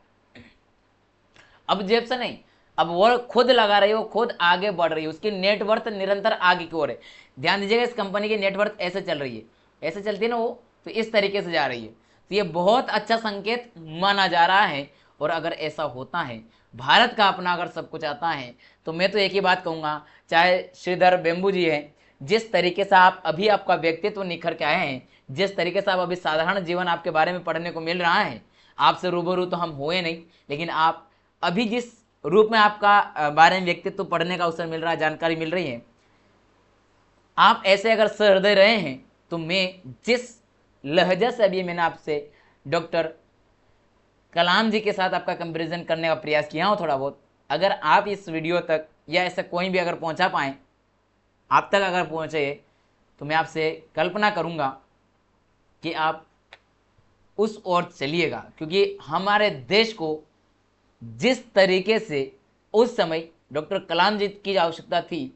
अब जेब से नहीं, अब वो खुद लगा रही है, वो खुद आगे बढ़ रही है, उसकी नेटवर्थ निरंतर आगे की ओर है। ध्यान दीजिएगा, इस कंपनी की नेटवर्थ ऐसे चल रही है, ऐसे चलती है ना वो, तो इस तरीके से जा रही है। तो ये बहुत अच्छा संकेत माना जा रहा है। और अगर ऐसा होता है, भारत का अपना अगर सब कुछ आता है, तो मैं तो एक ही बात कहूंगा, चाहे श्रीधर बेम्बू जी है, जिस तरीके से आप अभी आपका व्यक्तित्व निखर के आए हैं, जिस तरीके से आप अभी साधारण जीवन आपके बारे में पढ़ने को मिल रहा है, आपसे रूबरू तो हम हुए नहीं, लेकिन आप अभी जिस रूप में आपका बारे में व्यक्तित्व पढ़ने का अवसर मिल रहा है, जानकारी मिल रही है, आप ऐसे अगर सहृदय रहे हैं, तो मैं जिस लहजा से अभी मैंने आपसे डॉक्टर कलाम जी के साथ आपका कंपैरिजन करने का प्रयास किया हूं थोड़ा बहुत, अगर आप इस वीडियो तक या ऐसा कोई भी अगर पहुंचा पाए, आप तक अगर पहुंचे, तो मैं आपसे कल्पना करूंगा कि आप उस ओर चलिएगा। क्योंकि हमारे देश को जिस तरीके से उस समय डॉक्टर कलाम जी की आवश्यकता थी,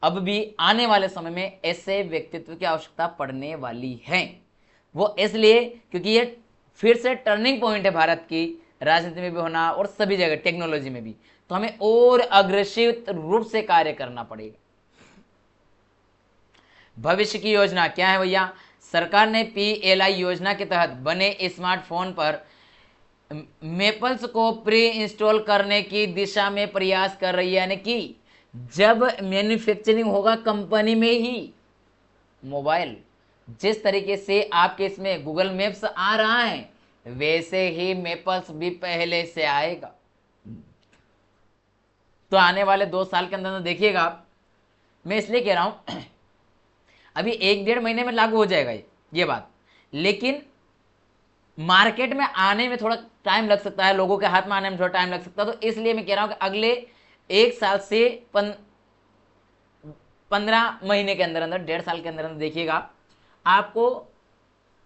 अब भी आने वाले समय में ऐसे व्यक्तित्व की आवश्यकता पड़ने वाली है। वो इसलिए क्योंकि ये फिर से टर्निंग पॉइंट है भारत की राजनीति में भी होना और सभी जगह टेक्नोलॉजी में भी, तो हमें और अग्रेसिव रूप से कार्य करना पड़ेगा। भविष्य की योजना क्या है भैया? सरकार ने PLI योजना के तहत बने स्मार्टफोन पर मेपल्स को प्री इंस्टॉल करने की दिशा में प्रयास कर रही है। यानी कि जब मैन्युफैक्चरिंग होगा कंपनी में ही मोबाइल, जिस तरीके से आपके इसमें गूगल मैप्स आ रहा है, वैसे ही मेपल्स भी पहले से आएगा। तो आने वाले 2 साल के अंदर देखिएगा आप, मैं इसलिए कह रहा हूं अभी 1-1.5 महीने में लागू हो जाएगा ये बात, लेकिन मार्केट में आने में थोड़ा टाइम लग सकता है, लोगों के हाथ में आने में थोड़ा टाइम लग सकता है। तो इसलिए मैं कह रहा हूं कि अगले 1 साल से 15 महीने के अंदर अंदर, 1.5 साल के अंदर अंदर देखिएगा आपको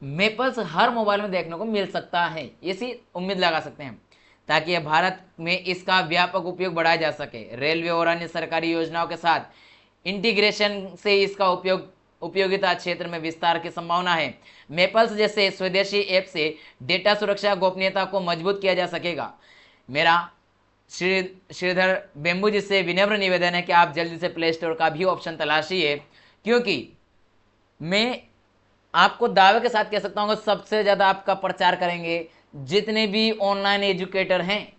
मेपल्स हर मोबाइल में देखने को मिल सकता है, ऐसी उम्मीद लगा सकते हैं, ताकि भारत में इसका व्यापक उपयोग बढ़ाया जा सके। रेलवे और अन्य सरकारी योजनाओं के साथ इंटीग्रेशन से इसका उपयोगिता क्षेत्र में विस्तार की संभावना है। मेपल्स जैसे स्वदेशी ऐप से डेटा सुरक्षा गोपनीयता को मजबूत किया जा सकेगा। मेरा श्रीधर बेम्बू जी से विनम्र निवेदन है कि आप जल्दी से प्ले स्टोर का भी ऑप्शन तलाशिए, क्योंकि मैं आपको दावे के साथ कह सकता हूँ सबसे ज़्यादा आपका प्रचार करेंगे जितने भी ऑनलाइन एजुकेटर हैं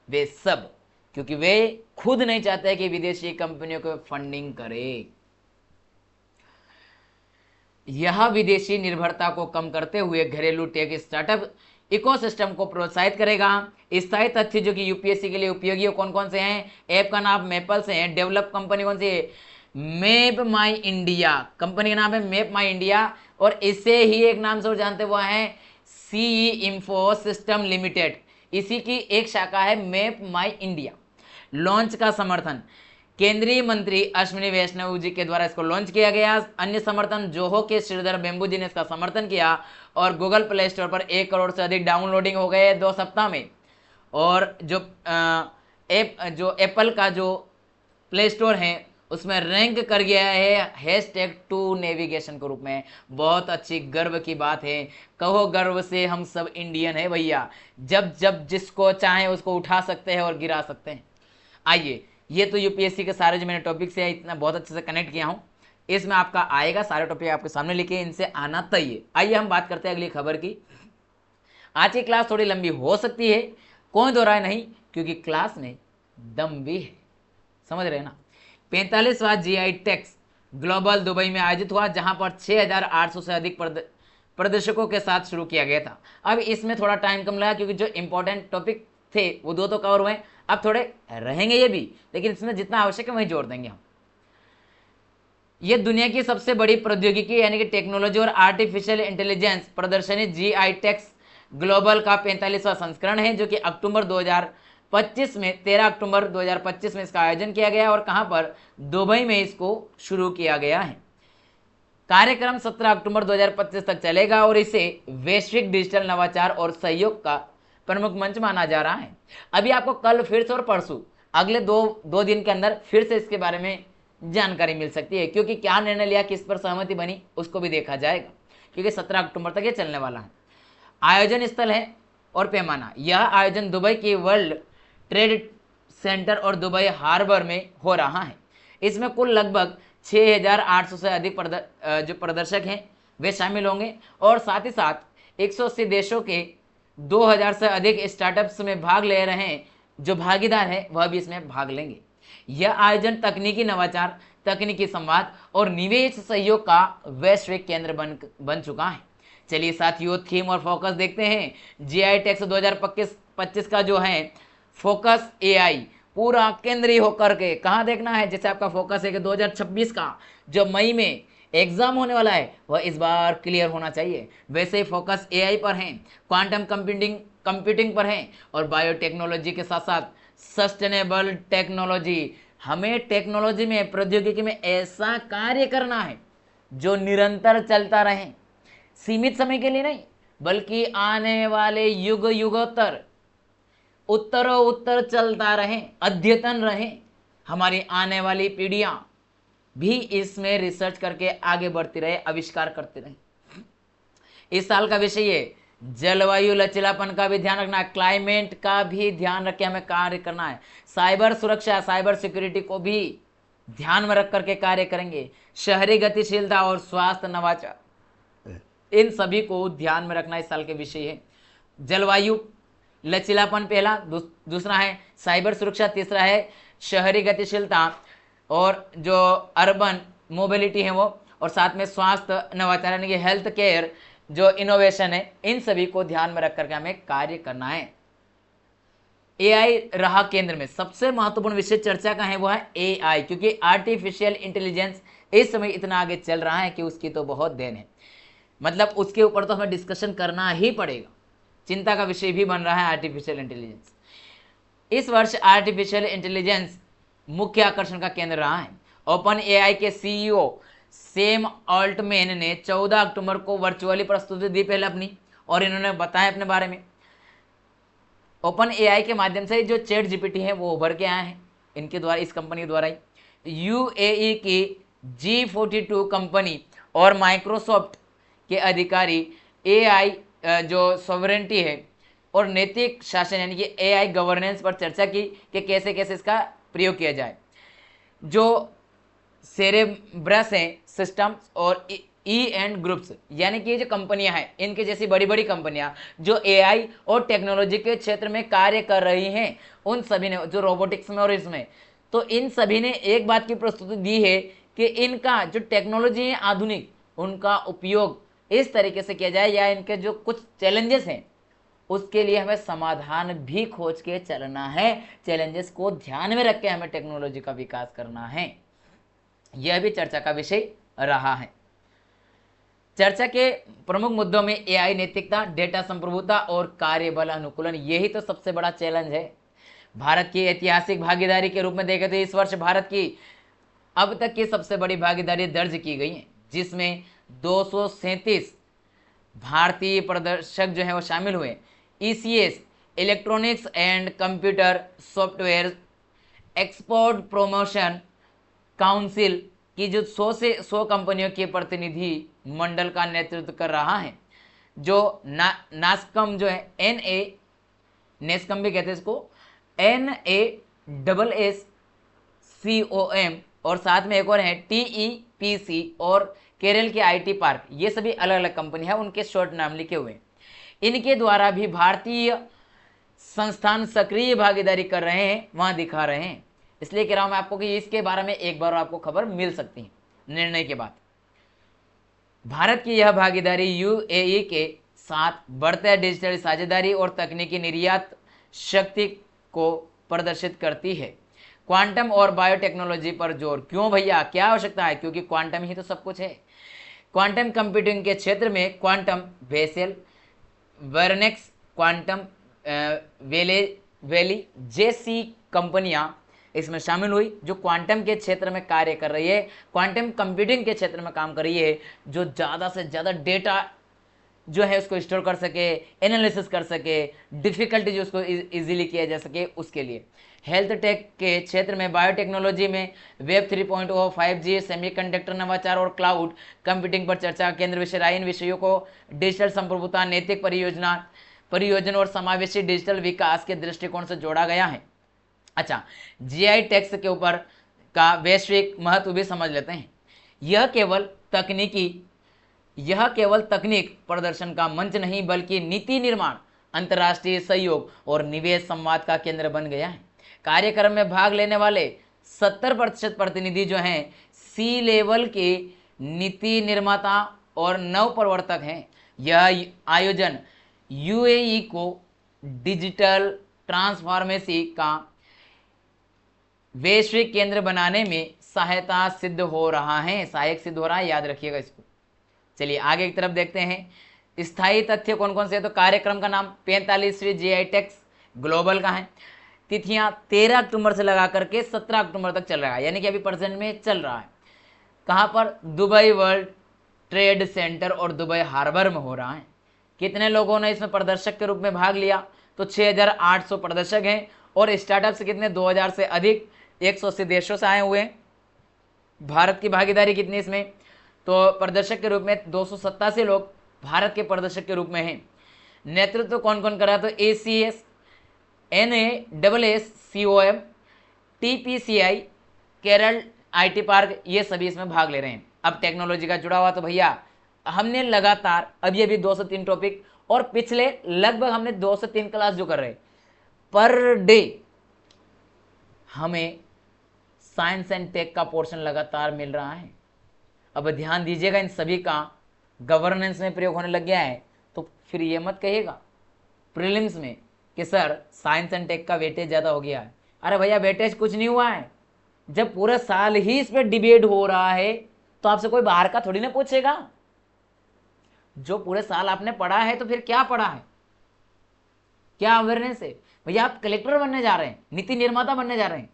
वे सब, क्योंकि वे खुद नहीं चाहते कि विदेशी कंपनियों को फंडिंग करे। यह विदेशी निर्भरता को कम करते हुए घरेलू टेक स्टार्टअप इकोसिस्टम को प्रोत्साहित करेगा। स्थायी तथ्य जो कि यूपीएससी के लिए उपयोगी कौन कौन से हैं? ऐप का नाम मेपल्स है। डेवलप कंपनी कौन सी है? मैप माई इंडिया कंपनी का नाम है, मैप माई इंडिया। और इसे ही एक नाम से और जानते हुआ है सीई इन्फो सिस्टम लिमिटेड, इसी की एक शाखा है मैप माई इंडिया। लॉन्च का समर्थन केंद्रीय मंत्री अश्विनी वैष्णव जी के द्वारा इसको लॉन्च किया गया। अन्य समर्थन जोहो के श्रीधर बेम्बू जी ने इसका समर्थन किया और गूगल प्ले स्टोर पर 1 करोड़ से अधिक डाउनलोडिंग हो गए 2 सप्ताह में। और जो एप्पल का जो प्ले स्टोर है उसमें रैंक कर गया है #2 नेविगेशन के रूप में। बहुत अच्छी गर्व की बात है, कहो गर्व से हम सब इंडियन है भैया। जब जब जिसको चाहे उसको उठा सकते हैं और गिरा सकते हैं। आइए, ये तो यूपीएससी के सारे जो मैंने टॉपिक से इतना बहुत अच्छे से कनेक्ट किया हूँ, इसमें आपका आएगा सारे टॉपिक आपके सामने लिखे, इनसे आना तय। आइए हम बात करते हैं अगली खबर की। आज की क्लास थोड़ी लंबी हो सकती है, कोई दो राय नहीं, क्योंकि क्लास में दम भी है, समझ रहे हैं ना। 45वां GI टेक्स ग्लोबल दुबई में आयोजित हुआ, जहां पर 6800 से अधिक प्रदर्शकों के साथ शुरू किया गया था। अब इसमें थोड़ा टाइम कम लगा, क्योंकि जो इंपॉर्टेंट टॉपिक थे वो 2 तो कवर हुए, अब थोड़े रहेंगे ये भी, लेकिन इसमें जितना आवश्यक है वही जोड़ देंगे हम। ये दुनिया की सबसे बड़ी प्रौद्योगिकी यानी कि टेक्नोलॉजी और आर्टिफिशियल इंटेलिजेंस प्रदर्शनी GI टेक्स ग्लोबल का 45वां संस्करण है, जो कि अक्टूबर 2025 में 13 अक्टूबर 2025 में इसका आयोजन किया गया और कहां पर, दुबई में इसको शुरू किया गया है। कार्यक्रम 17 अक्टूबर 2025 तक चलेगा और इसे वैश्विक डिजिटल नवाचार और सहयोग का प्रमुख मंच माना जा रहा है। अभी आपको कल फिर से और परसों अगले दो दिन के अंदर फिर से इसके बारे में जानकारी मिल सकती है, क्योंकि क्या निर्णय लिया, किस पर सहमति बनी, उसको भी देखा जाएगा, क्योंकि 17 अक्टूबर तक ये चलने वाला है। आयोजन स्थल है और पैमाना, यह आयोजन दुबई की वर्ल्ड ट्रेड सेंटर और दुबई हार्बर में हो रहा है। इसमें कुल लगभग 6,800 से अधिक जो प्रदर्शक हैं वे शामिल होंगे और साथ ही साथ 180 देशों के 2,000 से अधिक स्टार्टअप्स में भाग ले रहे हैं। जो भागीदार हैं वह भी इसमें भाग लेंगे। यह आयोजन तकनीकी नवाचार, तकनीकी संवाद और निवेश सहयोग का वैश्विक केंद्र बन चुका है। चलिए साथियों, थीम और फोकस देखते हैं। GI टेक्स 2025 का जो है फोकस AI पूरा केंद्रीय होकर के कहाँ देखना है, जैसे आपका फोकस है कि 2026 का जो मई में एग्जाम होने वाला है वह इस बार क्लियर होना चाहिए, वैसे ही फोकस AI पर है, क्वांटम कंप्यूटिंग पर है और बायोटेक्नोलॉजी के साथ साथ सस्टेनेबल टेक्नोलॉजी। हमें टेक्नोलॉजी में, प्रौद्योगिकी में ऐसा कार्य करना है जो निरंतर चलता रहे, सीमित समय के लिए नहीं बल्कि आने वाले युग युगोत्तर उत्तरों उत्तर चलता रहे, अद्यतन रहे। हमारी आने वाली पीढ़ियां भी इसमें रिसर्च करके आगे बढ़ती रहे, आविष्कार करते रहे। इस साल का विषय है जलवायु लचीलापन का भी ध्यान रखना है, क्लाइमेट का भी ध्यान रख के हमें कार्य करना है। साइबर सुरक्षा, साइबर सिक्योरिटी को भी ध्यान में रख करके कार्य करेंगे। शहरी गतिशीलता और स्वास्थ्य नवाचार, इन सभी को ध्यान में रखना इस साल के विषय है। जलवायु लचीलापन पहला, दूसरा है साइबर सुरक्षा, तीसरा है शहरी गतिशीलता और जो अर्बन मोबिलिटी है वो, और साथ में स्वास्थ्य नवाचार यानी कि हेल्थ केयर जो इनोवेशन है, इन सभी को ध्यान में रख करके हमें कार्य करना है। AI रहा केंद्र में। सबसे महत्वपूर्ण विषय चर्चा का है वो है AI, क्योंकि आर्टिफिशियल इंटेलिजेंस इस समय इतना आगे चल रहा है कि उसकी तो बहुत देन है, मतलब उसके ऊपर तो हमें डिस्कशन करना ही पड़ेगा। चिंता का विषय भी बन रहा है आर्टिफिशियल इंटेलिजेंस। इस वर्ष आर्टिफिशियल इंटेलिजेंस मुख्य आकर्षण का केंद्र रहा है। ओपन AI के CEO सैम ऑल्टमैन ने 14 अक्टूबर को वर्चुअली प्रस्तुति दी पहले अपनी, और इन्होंने बताया अपने बारे में। ओपन AI के माध्यम से जो चैट GPT है वो उभर के आए हैं इनके द्वारा, इस कंपनी द्वारा ही। UAE की G42 कंपनी और माइक्रोसॉफ्ट के अधिकारी AI जो सॉवरेंटी है और नैतिक शासन यानी कि AI गवर्नेंस पर चर्चा की कि कैसे कैसे इसका प्रयोग किया जाए। जो सेरेब्रस हैं सिस्टम्स और एंड ग्रुप्स यानी कि ये जो कंपनियां हैं, इनके जैसी बड़ी बड़ी कंपनियां जो AI और टेक्नोलॉजी के क्षेत्र में कार्य कर रही हैं, उन सभी ने, जो रोबोटिक्स में और इसमें, तो इन सभी ने एक बात की प्रस्तुति दी है कि इनका जो टेक्नोलॉजी है आधुनिक, उनका उपयोग इस तरीके से किया जाए या इनके जो कुछ चैलेंजेस हैं उसके लिए हमें समाधान भी खोज के चलना है। चैलेंजेस को ध्यान में रख के हमें टेक्नोलॉजी का विकास करना है। यह भी चर्चा का विषय रहा है। चर्चा के प्रमुख मुद्दों में AI नैतिकता, डेटा संप्रभुता और कार्यबल अनुकूलन, यही तो सबसे बड़ा चैलेंज है। भारत की ऐतिहासिक भागीदारी के रूप में देखें तो इस वर्ष भारत की अब तक की सबसे बड़ी भागीदारी दर्ज की गई है, जिसमें 237 भारतीय प्रदर्शक जो है वो शामिल हुए। ECS electronics and computer software export promotion council की जो 100 से 100 कंपनियों के प्रतिनिधि मंडल का नेतृत्व कर रहा है। जो नास्कम जो है नेस्कम भी कहते हैं इसको, NASSCOM, और साथ में एक और है TEPC और केरल के IT पार्क, ये सभी अलग अलग कंपनी है, उनके शॉर्ट नाम लिखे हुए। इनके द्वारा भी भारतीय संस्थान सक्रिय भागीदारी कर रहे हैं, वहां दिखा रहे हैं। इसलिए कह रहा हूं मैं आपको कि इसके बारे में एक बार आपको खबर मिल सकती है निर्णय के बाद। भारत की यह भागीदारी UAE के साथ बढ़ते डिजिटल साझेदारी और तकनीकी निर्यात शक्ति को प्रदर्शित करती है। क्वांटम और बायोटेक्नोलॉजी पर जोर। क्यों भैया, क्या आवश्यकता है? क्योंकि क्वांटम ही तो सब कुछ है। क्वांटम कंप्यूटिंग के क्षेत्र में क्वांटम वेसेल, वर्नेक्स, क्वांटम वैली जैसी कंपनियां इसमें शामिल हुई, जो क्वांटम के क्षेत्र में कार्य कर रही है, क्वांटम कंप्यूटिंग के क्षेत्र में काम कर रही है, जो ज़्यादा से ज़्यादा डेटा जो है उसको स्टोर कर सके, एनालिसिस कर सके, डिफिकल्टी जो उसको इजीली किया जा सके उसके लिए। हेल्थ टेक के क्षेत्र में बायोटेक्नोलॉजी में वेब 3.0, 5G, सेमीकंडक्टर नवाचार और क्लाउड कंप्यूटिंग पर चर्चा केंद्र विषय रहा। इन विषयों को डिजिटल संप्रभुता, नैतिक परियोजना और समावेशी डिजिटल विकास के दृष्टिकोण से जोड़ा गया है। अच्छा, जीआई टैक्स के ऊपर का वैश्विक महत्व भी समझ लेते हैं। यह केवल तकनीक प्रदर्शन का मंच नहीं, बल्कि नीति निर्माण, अंतर्राष्ट्रीय सहयोग और निवेश संवाद का केंद्र बन गया है। कार्यक्रम में भाग लेने वाले 70% प्रतिनिधि जो हैं सी लेवल के नीति निर्माता और नव प्रवर्तक हैं। यह आयोजन यूएई को डिजिटल ट्रांसफॉर्मेशन का वैश्विक केंद्र बनाने में सहायक सिद्ध हो रहा है, याद रखिएगा इसको। चलिए आगे की तरफ देखते हैं। स्थायी तथ्य कौन कौन से? तो कार्यक्रम का नाम 45वीं जीआई टैक्स ग्लोबल का है। तिथियां 13 अक्टूबर से लगा करके 17 अक्टूबर तक चल रहा है, यानी कि अभी प्रेजेंट में चल रहा है। कहाँ पर? दुबई वर्ल्ड ट्रेड सेंटर और दुबई हार्बर में हो रहा है। कितने लोगों ने इसमें प्रदर्शक के रूप में भाग लिया? तो 6800 प्रदर्शक हैं। और स्टार्टअप से कितने? 2000 से अधिक, 180 देशों से आए हुए हैं। भारत की भागीदारी कितनी इसमें? तो प्रदर्शक के रूप में 287 लोग भारत के प्रदर्शक के रूप में हैं। नेतृत्व कौन कौन कर रहा? तो ACS, NASSCOM, TPCI, Kerala IT park, ये सभी इसमें भाग ले रहे हैं। अब टेक्नोलॉजी का जुड़ा हुआ, तो भैया हमने लगातार अभी 2 से 3 टॉपिक, और पिछले लगभग हमने 2 से 3 क्लास जो कर रहे पर डे, हमें साइंस एंड टेक का पोर्शन लगातार मिल रहा है। अब ध्यान दीजिएगा, इन सभी का गवर्नेंस में प्रयोग होने लग गया है, तो फिर ये मत कहिएगा प्रीलिम्स में कि सर साइंस एंड टेक का वेटेज ज़्यादा हो गया है। अरे भैया, वेटेज कुछ नहीं हुआ है। जब पूरा साल ही इस पर डिबेट हो रहा है, तो आपसे कोई बाहर का थोड़ी ना पूछेगा। जो पूरे साल आपने पढ़ा है, तो फिर क्या पढ़ा है, क्या अवेयरनेस है? भैया आप कलेक्टर बनने जा रहे हैं, नीति निर्माता बनने जा रहे हैं,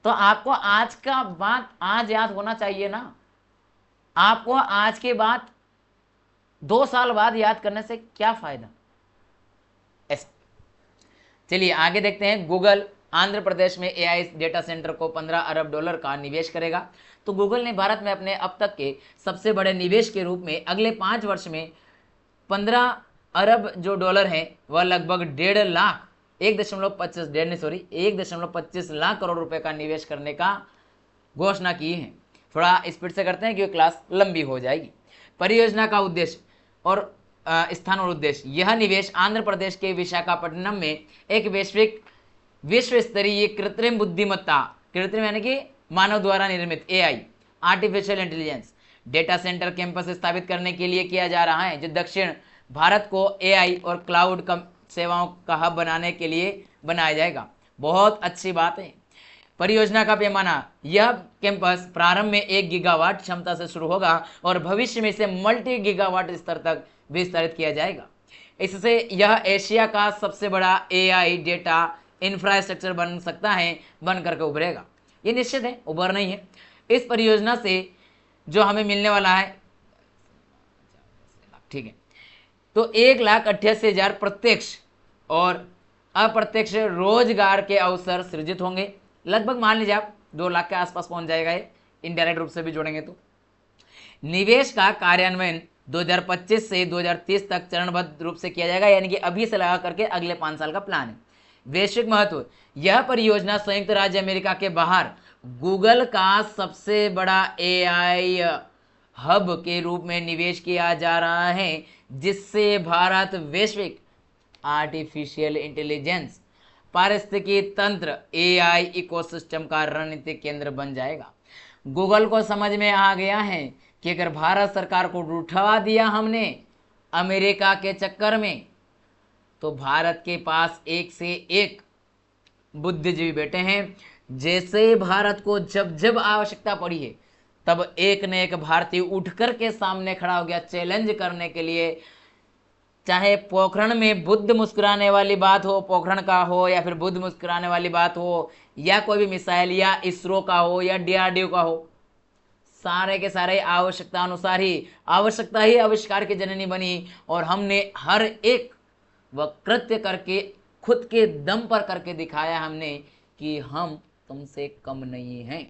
तो आपको आज का बात आज याद होना चाहिए ना। आपको आज के बाद 2 साल बाद याद करने से क्या फायदा? चलिए आगे देखते हैं। गूगल आंध्र प्रदेश में AI डेटा सेंटर को $15 अरब का निवेश करेगा। तो गूगल ने भारत में अपने अब तक के सबसे बड़े निवेश के रूप में अगले 5 वर्ष में 15 अरब जो डॉलर हैं, वह लगभग 1.25 लाख करोड़ रुपए का निवेश करने का घोषणा की है। थोड़ा स्पीड से करते हैं क्योंकि क्लास लंबी हो जाएगी। परियोजना का उद्देश्य और स्थान और उद्देश्य। यह निवेश आंध्र प्रदेश के विशाखापट्टनम में एक विश्व स्तरीय कृत्रिम बुद्धिमत्ता, कृत्रिम यानी कि मानव द्वारा निर्मित AI, artificial intelligence data centre campus स्थापित करने के लिए किया जा रहा है, जो दक्षिण भारत को AI और क्लाउड सेवाओं का हब बनाने के लिए बनाया जाएगा। बहुत अच्छी बात है। परियोजना का पैमाना, यह कैंपस प्रारंभ में 1 गीगावाट क्षमता से शुरू होगा और भविष्य में इसे मल्टी गीगावाट स्तर तक विस्तारित किया जाएगा। इससे यह एशिया का सबसे बड़ा AI डेटा इंफ्रास्ट्रक्चर बन सकता है, बन करके उभरेगा। ये निश्चित है, उभर नहीं है। इस परियोजना से जो हमें मिलने वाला है, ठीक है, तो 1,88,000 प्रत्यक्ष और अप्रत्यक्ष रोजगार के अवसर सृजित होंगे। लगभग मान लीजिए आप 2 लाख के आसपास पहुंच जाएगा ये, इनडायरेक्ट रूप से भी जोड़ेंगे तो। निवेश का कार्यान्वयन 2025 से 2030 तक चरणबद्ध रूप से किया जाएगा, यानी कि अभी से लगा करके अगले 5 साल का प्लान है। वैश्विक महत्व, यह परियोजना संयुक्त राज्य अमेरिका के बाहर गूगल का सबसे बड़ा AI हब के रूप में निवेश किया जा रहा है, जिससे भारत वैश्विक आर्टिफिशियल इंटेलिजेंस, पारिस्थितिकी तंत्र, AI इकोसिस्टम का रणनीतिक केंद्र बन जाएगा। गूगल को समझ में आ गया है कि अगर भारत सरकार को उठवा दिया हमने अमेरिका के चक्कर में, तो भारत के पास एक से एक बुद्धिजीवी बैठे हैं जैसे भारत को जब जब आवश्यकता पड़ी है तब एक न एक भारतीय उठकर के सामने खड़ा हो गया चैलेंज करने के लिए। चाहे पोखरण में बुद्ध मुस्कुराने वाली बात हो, पोखरण का हो, या फिर बुद्ध मुस्कुराने वाली बात हो, या कोई भी मिसाइल, या इसरो का हो, या डीआरडीओ का हो, सारे के सारे आवश्यकता अनुसार ही, आवश्यकता ही आविष्कार की जननी बनी। और हमने हर एक वह कृत्य करके खुद के दम पर करके दिखाया हमने कि हम तुमसे कम नहीं हैं।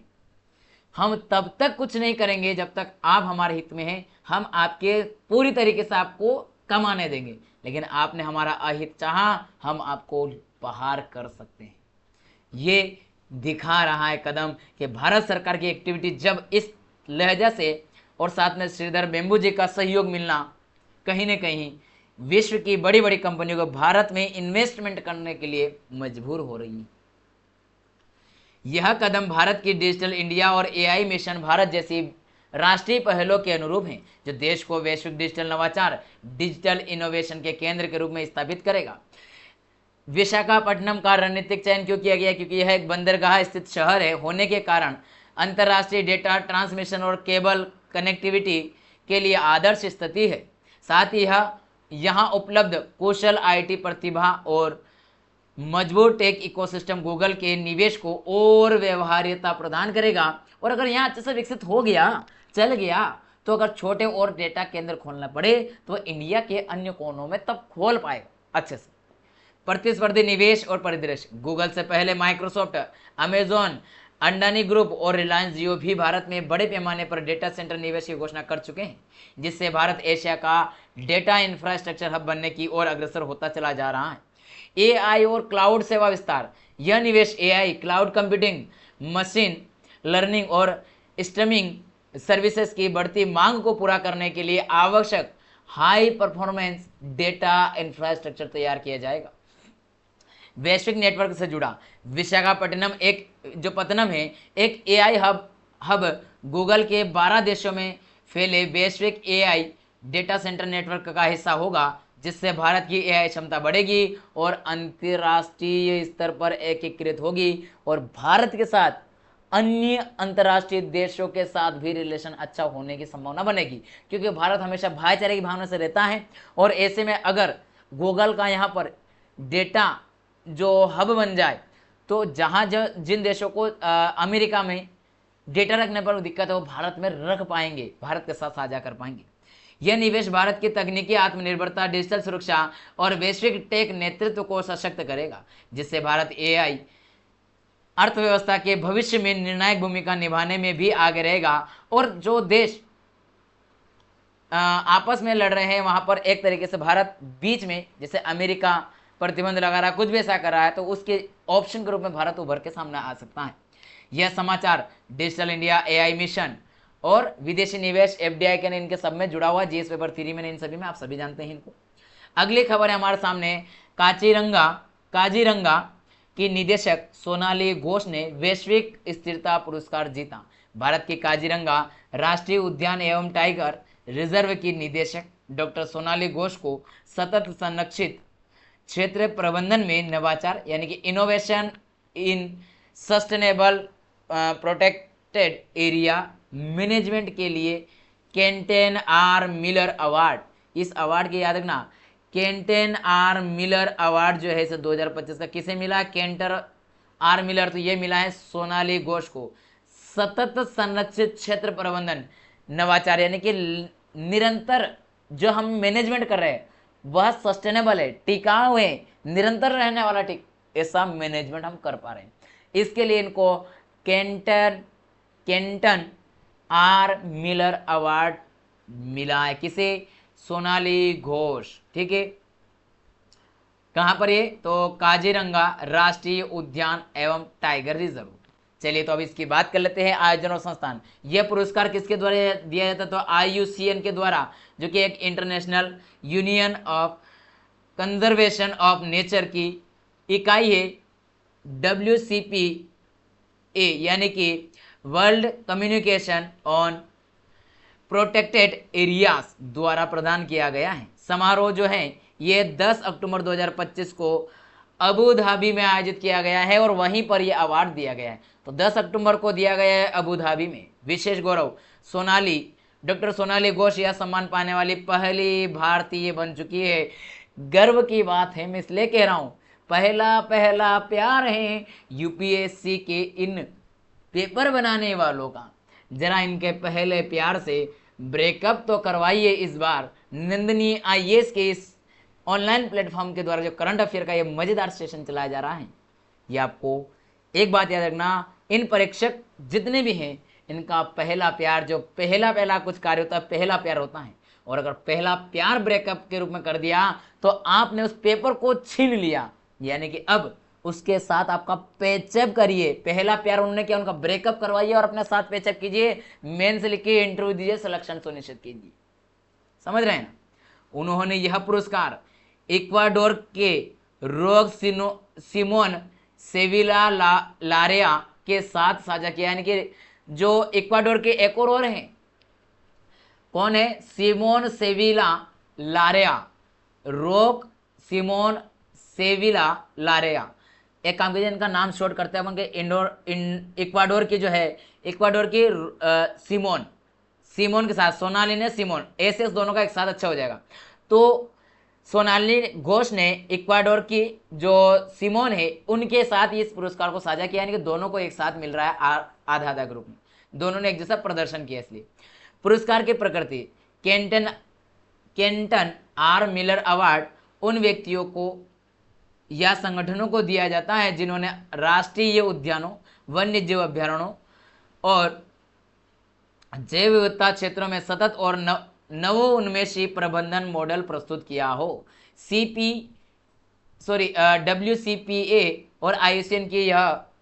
हम तब तक कुछ नहीं करेंगे जब तक आप हमारे हित में हैं। हम आपके पूरी तरीके से आपको कमाने देंगे, लेकिन आपने हमारा अहित चाहा, हम आपको बाहर कर सकते हैं। ये दिखा रहा है कदम कि भारत सरकार की एक्टिविटी जब इस लहजा से और साथ में श्रीधर बेम्बू जी का सहयोग मिलना, कहीं ना कहीं विश्व की बड़ी बड़ी कंपनियों को भारत में इन्वेस्टमेंट करने के लिए मजबूर हो रही है। यह कदम भारत की डिजिटल इंडिया और एआई मिशन भारत जैसी राष्ट्रीय पहलों के अनुरूप हैं, जो देश को वैश्विक डिजिटल नवाचार, डिजिटल इनोवेशन के केंद्र के रूप में स्थापित करेगा। विशाखापट्टनम का रणनीतिक चयन क्यों किया गया? क्योंकि यह एक बंदरगाह स्थित शहर है होने के कारण अंतर्राष्ट्रीय डेटा ट्रांसमिशन और केबल कनेक्टिविटी के लिए आदर्श स्थिति है। साथ ही यहाँ उपलब्ध कुशल आईटी प्रतिभा और मजबूत टेक इकोसिस्टम गूगल के निवेश को और व्यवहार्यता प्रदान करेगा। और अगर यहाँ अच्छे से विकसित हो गया, चल गया, तो अगर छोटे और डेटा केंद्र खोलना पड़े तो इंडिया के अन्य कोनों में तब खोल पाएगा अच्छे से। प्रतिस्पर्धी निवेश और परिदृश्य, गूगल से पहले माइक्रोसॉफ्ट, अमेजॉन, अंडानी ग्रुप और रिलायंस जियो भी भारत में बड़े पैमाने पर डेटा सेंटर निवेश की घोषणा कर चुके हैं, जिससे भारत एशिया का डेटा इंफ्रास्ट्रक्चर हब बनने की ओर अग्रसर होता चला जा रहा है। एआई और क्लाउड सेवा विस्तार, यह निवेश AI, cloud computing, machine learning और स्ट्रीमिंग सर्विसेज की बढ़ती मांग को पूरा करने के लिए आवश्यक हाई परफॉर्मेंस डेटा इंफ्रास्ट्रक्चर तैयार किया जाएगा। वैश्विक नेटवर्क से जुड़ा, विशाखापट्टनम है एक एआई हब गूगल के 12 देशों में फैले वैश्विक एआई डेटा सेंटर नेटवर्क का हिस्सा होगा, जिससे भारत की एआई क्षमता बढ़ेगी और अंतर्राष्ट्रीय स्तर पर एकीकृत होगी और भारत के साथ अन्य अंतर्राष्ट्रीय देशों के साथ भी रिलेशन अच्छा होने की संभावना बनेगी, क्योंकि भारत हमेशा भाईचारे की भावना से रहता है। और ऐसे में अगर गूगल का यहाँ पर डेटा जो हब बन जाए तो जहाँ जिन देशों को अमेरिका में डेटा रखने पर दिक्कत है वो भारत में रख पाएंगे, भारत के साथ साझा कर पाएंगे। यह निवेश भारत की तकनीकी आत्मनिर्भरता, डिजिटल सुरक्षा और वैश्विक टेक नेतृत्व को सशक्त करेगा, जिससे भारत एआई अर्थव्यवस्था के भविष्य में निर्णायक भूमिका निभाने में भी आगे रहेगा। और जो देश आपस में लड़ रहे हैं वहां पर एक तरीके से भारत बीच में, जैसे अमेरिका प्रतिबंध लगा रहा है, कुछ भी ऐसा कर रहा है, तो उसके ऑप्शन के रूप में भारत उभर के सामने आ सकता है। यह समाचार डिजिटल इंडिया, एआई मिशन और विदेशी निवेश, एफडीआई के इनके सब में जुड़ा हुआ, जीएस पेपर 3 में, इन सभी में, आप सभी जानते हैं इनको। अगली खबर है हमारे सामने, काजीरंगा की निदेशक सोनाली घोष ने वैश्विक स्थिरता पुरस्कार जीता। भारत की काजीरंगा राष्ट्रीय उद्यान एवं टाइगर रिजर्व की निदेशक डॉक्टर सोनाली घोष को सतत संरक्षित क्षेत्र प्रबंधन में नवाचार यानी कि innovation in sustainable protected area management के लिए केंटेन आर मिलर अवार्ड, इस अवार्ड की याद रखना, केंटेन आर मिलर अवार्ड जो है इसे 2025 का किसे मिला? केंटर आर मिलर, तो ये मिला है सोनाली घोष को। सतत संरक्षित क्षेत्र प्रबंधन नवाचार यानी कि निरंतर जो हम मैनेजमेंट कर रहे हैं वह सस्टेनेबल है, टिकाऊ है, निरंतर रहने वाला ऐसा मैनेजमेंट हम कर पा रहे हैं। इसके लिए इनको केंटन आर मिलर अवार्ड मिला है। किसे? सोनाली घोष। ठीक है, कहां पर ये? तो काजीरंगा राष्ट्रीय उद्यान एवं टाइगर रिजर्व। चलिए तो अब इसकी बात कर लेते हैं आयोजन और संस्थान। यह पुरस्कार किसके द्वारा दिया जाता है? तो IUCN के द्वारा, जो कि एक international union of conservation of nature की इकाई है। WCPA यानी कि world communication on protected areas द्वारा प्रदान किया गया है। समारोह जो है ये 10 अक्टूबर 2025 को अबू धाबी में आयोजित किया गया है और वहीं पर यह अवार्ड दिया गया है। तो 10 अक्टूबर को दिया गया है अबू धाबी में। विशेष गौरव, सोनाली, डॉक्टर सोनाली घोष यह सम्मान पाने वाली पहली भारतीय बन चुकी है। गर्व की बात है, मैं इसलिए कह रहा हूं, पहला पहला प्यार है यूपीएससी के इन पेपर बनाने वालों का। जरा इनके पहले प्यार से ब्रेकअप तो करवाइए इस बार। नंदिनी आईएएस के इस ऑनलाइन प्लेटफॉर्म के द्वारा जो करंट अफेयर का ये मजेदार सेशन चलाया जा रहा है, ये आपको एक बात याद रखना, इन परीक्षक जितने भी हैं इनका पहला प्यार, जो पहला पहला कुछ कार्य होता है, पहला प्यार होता है। और अगर पहला प्यार ब्रेकअप के रूप में कर दिया तो आपने उस पेपर को छीन लिया, यानी कि अब उसके साथ आपका पेचअप करिए। पहला प्यार उन्होंने किया, उनका ब्रेकअप करवाइए और अपने साथ पेचअप कीजिए, मेंस लिखिए, इंटरव्यू दीजिए, सिलेक्शन सुनिश्चित कीजिए। समझ रहे हैं ना। उन्होंने यह पुरस्कार इक्वाडोर के रोग सिमोन सेविला लारेया के साथ साझा किया, यानी कि जो इक्वाडोर के एक और हैं, कौन है, सिमोन सेविला लारेया, रोक सिमोन सेविला लारेया। एक काम कीजिए, इनका नाम शॉर्ट करते हैं इक्वाडोर की जो है, इक्वाडोर की सिमोन के साथ सोनाली ने सिमोन, ऐसे दोनों का एक साथ अच्छा हो जाएगा। तो सोनाली घोष ने इक्वाडोर की जो सिमोन है उनके साथ इस पुरस्कार को साझा किया, यानी कि दोनों को एक साथ मिल रहा है आधा आधा ग्रुप में, दोनों ने एक जैसा प्रदर्शन किया। इसलिए पुरस्कार की प्रकृति, केंटन आर मिलर अवार्ड उन व्यक्तियों को या संगठनों को दिया जाता है जिन्होंने राष्ट्रीय उद्यानों, वन्य जीव अभ्यारण्यों और जैव विविधता क्षेत्रों में सतत और नवोन्मेषी प्रबंधन मॉडल प्रस्तुत किया हो। WCPA और IUCN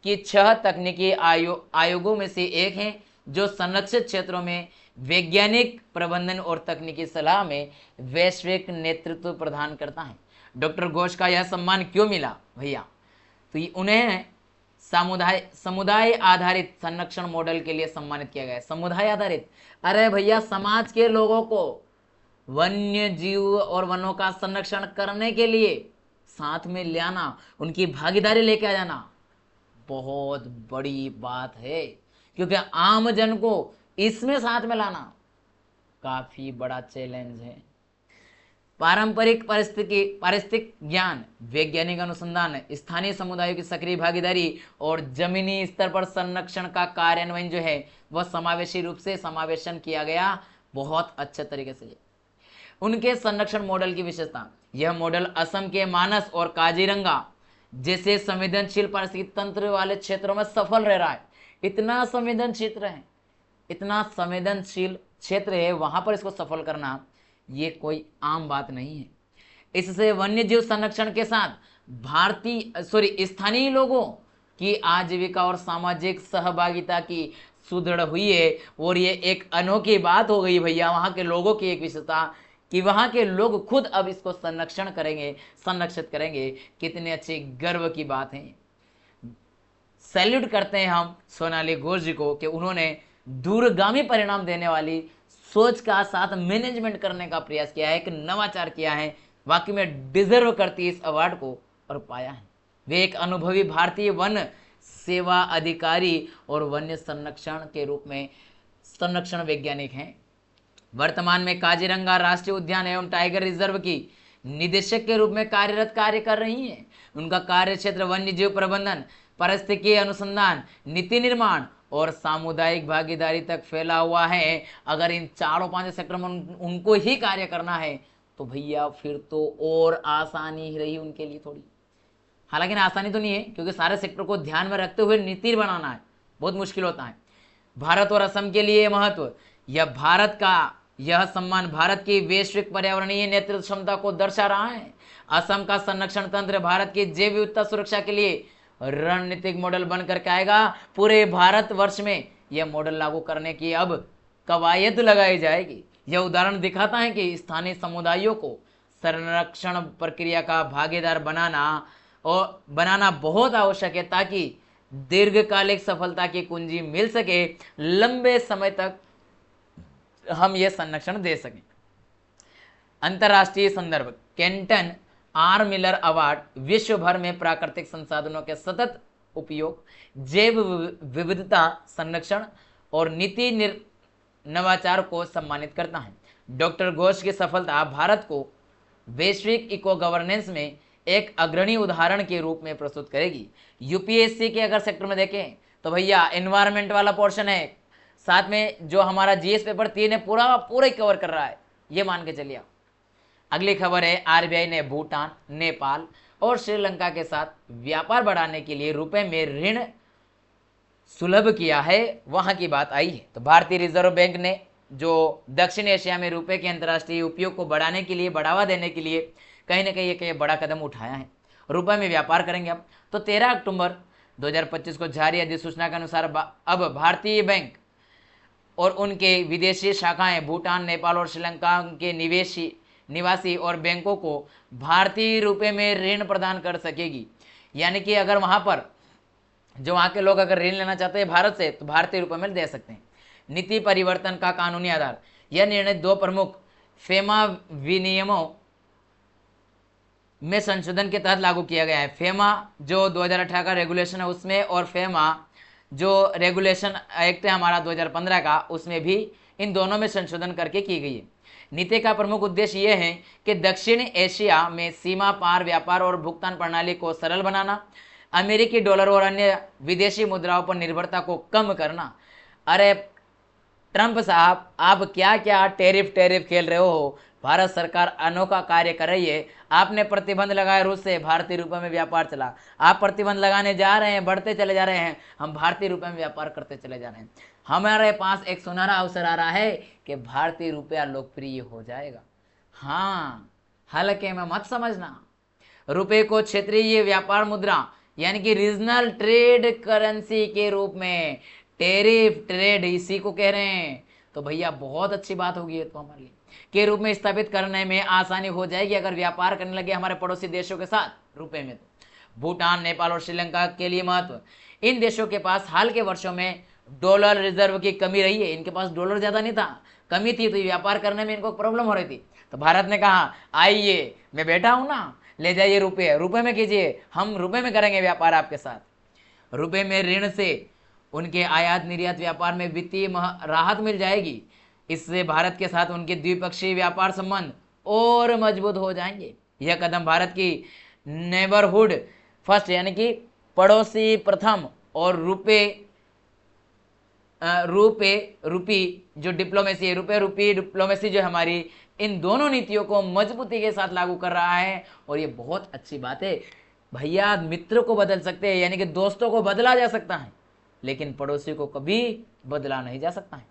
की 6 तकनीकी आयोगों में से एक हैं जो संरक्षित क्षेत्रों में वैज्ञानिक प्रबंधन और तकनीकी सलाह में वैश्विक नेतृत्व प्रदान करता है। डॉक्टर घोष का यह सम्मान क्यों मिला भैया, तो उन्हें समुदाय आधारित संरक्षण मॉडल के लिए सम्मानित किया गया है। समुदाय आधारित, अरे भैया समाज के लोगों को वन्य जीव और वनों का संरक्षण करने के लिए साथ में ले आना, उनकी भागीदारी लेके आ जाना बहुत बड़ी बात है, क्योंकि आम जन को इसमें साथ में लाना काफी बड़ा चैलेंज है। पारंपरिक पारिस्थितिक ज्ञान, वैज्ञानिक अनुसंधान, स्थानीय समुदायों की सक्रिय भागीदारी और जमीनी स्तर पर संरक्षण का कार्यान्वयन जो है वह समावेशी रूप से समावेशन किया गया बहुत अच्छे तरीके से। उनके संरक्षण मॉडल की विशेषता, यह मॉडल असम के मानस और काजीरंगा जैसे संवेदनशील पारिस्थितिक तंत्र वाले क्षेत्रों में सफल रह रहा है। इतना संवेदनशील क्षेत्र है, वहां पर इसको सफल करना ये कोई आम बात नहीं है। इससे वन्य जीव संरक्षण के साथ स्थानीय लोगों की आजीविका और सामाजिक सहभागिता की सुदृढ़ हुई है। और ये एक अनोखी बात हो गई भैया, वहां के लोगों की एक विशेषता कि वहां के लोग खुद अब इसको संरक्षित करेंगे। कितने अच्छे गर्व की बात है। सैल्यूट करते हैं हम सोनाली घोष जी को कि उन्होंने दूरगामी परिणाम देने वाली सोच का साथ मैनेजमेंट करने का प्रयास किया है, एक नवाचार किया है, वाकई में डिजर्व करती है इस अवार्ड को और पाया है। वे एक अनुभवी भारतीय वन सेवा अधिकारी और वन्य संरक्षण के रूप में संरक्षण वैज्ञानिक हैं। वर्तमान में काजीरंगा राष्ट्रीय उद्यान एवं टाइगर रिजर्व की निदेशक के रूप में कार्य कर रही हैं। उनका कार्य क्षेत्र वन्य जीव प्रबंधन, पारिस्थितिकीय अनुसंधान, नीति निर्माण और सामुदायिक भागीदारी तक फैला हुआ है। अगर इन 4-5 सेक्टर में उनको ही कार्य करना है तो भैया फिर तो और आसानी ही रही उनके लिए थोड़ी। हालांकि आसानी तो नहीं है, क्योंकि सारे सेक्टर को ध्यान में रखते हुए नीति बनाना है, बहुत मुश्किल होता है। भारत और असम के लिए महत्व, यह सम्मान भारत की वैश्विक पर्यावरणीय नेतृत्व क्षमता को दर्शा रहा है। असम का संरक्षण तंत्र भारत की जैव विविधता सुरक्षा के लिए रणनीतिक मॉडल बनकर के आएगा। पूरे भारतवर्ष में यह मॉडल लागू करने की अब कवायद लगाई जाएगी। यह उदाहरण दिखाता है कि स्थानीय समुदायों को संरक्षण प्रक्रिया का भागीदार बनाना बहुत आवश्यक है, ताकि दीर्घकालिक सफलता की कुंजी मिल सके, लंबे समय तक हम यह संरक्षण दे सकें। अंतरराष्ट्रीय संदर्भ, केंटन आर मिलर अवार्ड विश्व भर में प्राकृतिक संसाधनों के सतत उपयोग, जैव विविधता संरक्षण और नीति नवाचार को सम्मानित करता है। डॉक्टर घोष की सफलता भारत को वैश्विक इको गवर्नेंस में एक अग्रणी उदाहरण के रूप में प्रस्तुत करेगी। यूपीएससी के अगर सेक्टर में देखें तो भैया एनवायरमेंट वाला पोर्शन है, साथ में जो हमारा जीएस पेपर 3 है पूरा पूरा ही कवर कर रहा है, ये मान के चलिए। अगली खबर है, आरबीआई ने भूटान, नेपाल और श्रीलंका के साथ व्यापार बढ़ाने के लिए रुपए में ऋण सुलभ किया है, वहां की बात आई है। तो भारतीय रिजर्व बैंक ने जो दक्षिण एशिया में रुपए के अंतर्राष्ट्रीय उपयोग को बढ़ाने के लिए, बढ़ावा देने के लिए कहीं ना कहीं एक बड़ा कदम उठाया है। रुपए में व्यापार करेंगे अब। तो 13 अक्टूबर 2025 को जारी अधिसूचना के अनुसार अब भारतीय बैंक और उनके विदेशी शाखाएं भूटान, नेपाल और श्रीलंका के निवासी और बैंकों को भारतीय रुपए में ऋण प्रदान कर सकेगी। यानी कि अगर वहां पर जो वहां के लोग अगर ऋण लेना चाहते हैं भारत से, तो भारतीय रुपए में दे सकते हैं। नीति परिवर्तन का कानूनी आधार, यह निर्णय 2 प्रमुख फेमा विनियमों में संशोधन के तहत लागू किया गया है। फेमा जो 2018 का रेगुलेशन है उसमें, और फेमा जो रेगुलेशन एक्ट है हमारा 2015 का, उसमें भी इन दोनों में संशोधन करके की गई है। नीति का प्रमुख उद्देश्य यह है कि दक्षिण एशिया में सीमा पार व्यापार और भुगतान प्रणाली को सरल बनाना, अमेरिकी डॉलर और अन्य विदेशी मुद्राओं पर निर्भरता को कम करना। अरे ट्रंप साहब, आप क्या क्या टैरिफ खेल रहे हो? भारत सरकार अनोखा कार्य कर रही है। आपने प्रतिबंध लगाया रूस से, भारतीय रुपए में व्यापार चला। आप प्रतिबंध लगाने जा रहे हैं, बढ़ते चले जा रहे हैं, हम भारतीय रुपए में व्यापार करते चले जा रहे हैं। हमारे पास एक सुनहरा अवसर आ रहा है कि भारतीय रुपया लोकप्रिय हो जाएगा। हाँ, हल्के में मत समझना। रुपए को क्षेत्रीय व्यापार मुद्रा यानी कि रीजनल ट्रेड करेंसी के रूप में, टैरिफ ट्रेड इसी को कह रहे हैं। तो भैया बहुत अच्छी बात होगी ये तो हमारे लिए, के रूप में स्थापित करने में आसानी हो जाएगी अगर व्यापार करने लगे हमारे पड़ोसी देशों के साथ रुपए में। तो भूटान, नेपाल और श्रीलंका के लिए महत्व, इन देशों के पास हाल के वर्षों में डॉलर रिजर्व की कमी रही है। इनके पास डॉलर ज्यादा नहीं था, कमी थी, तो व्यापार करने में इनको प्रॉब्लम हो रही थी। तो भारत ने कहा आइए, मैं बैठा हूं ना, ले जाइए रुपए में कीजिए, हम रुपए में करेंगे व्यापार आपके साथ। रुपए में ऋण से उनके आयात निर्यात व्यापार में वित्तीय राहत मिल जाएगी। इससे भारत के साथ उनके द्विपक्षीय व्यापार संबंध और मजबूत हो जाएंगे। यह कदम भारत की नेबरहुड फर्स्ट यानी कि पड़ोसी प्रथम और रूपी जो डिप्लोमेसी है, रुपए रूपी डिप्लोमेसी जो हमारी, इन दोनों नीतियों को मजबूती के साथ लागू कर रहा है। और ये बहुत अच्छी बात है भैया। मित्र को बदल सकते हैं, यानी कि दोस्तों को बदला जा सकता है, लेकिन पड़ोसी को कभी बदला नहीं जा सकता है।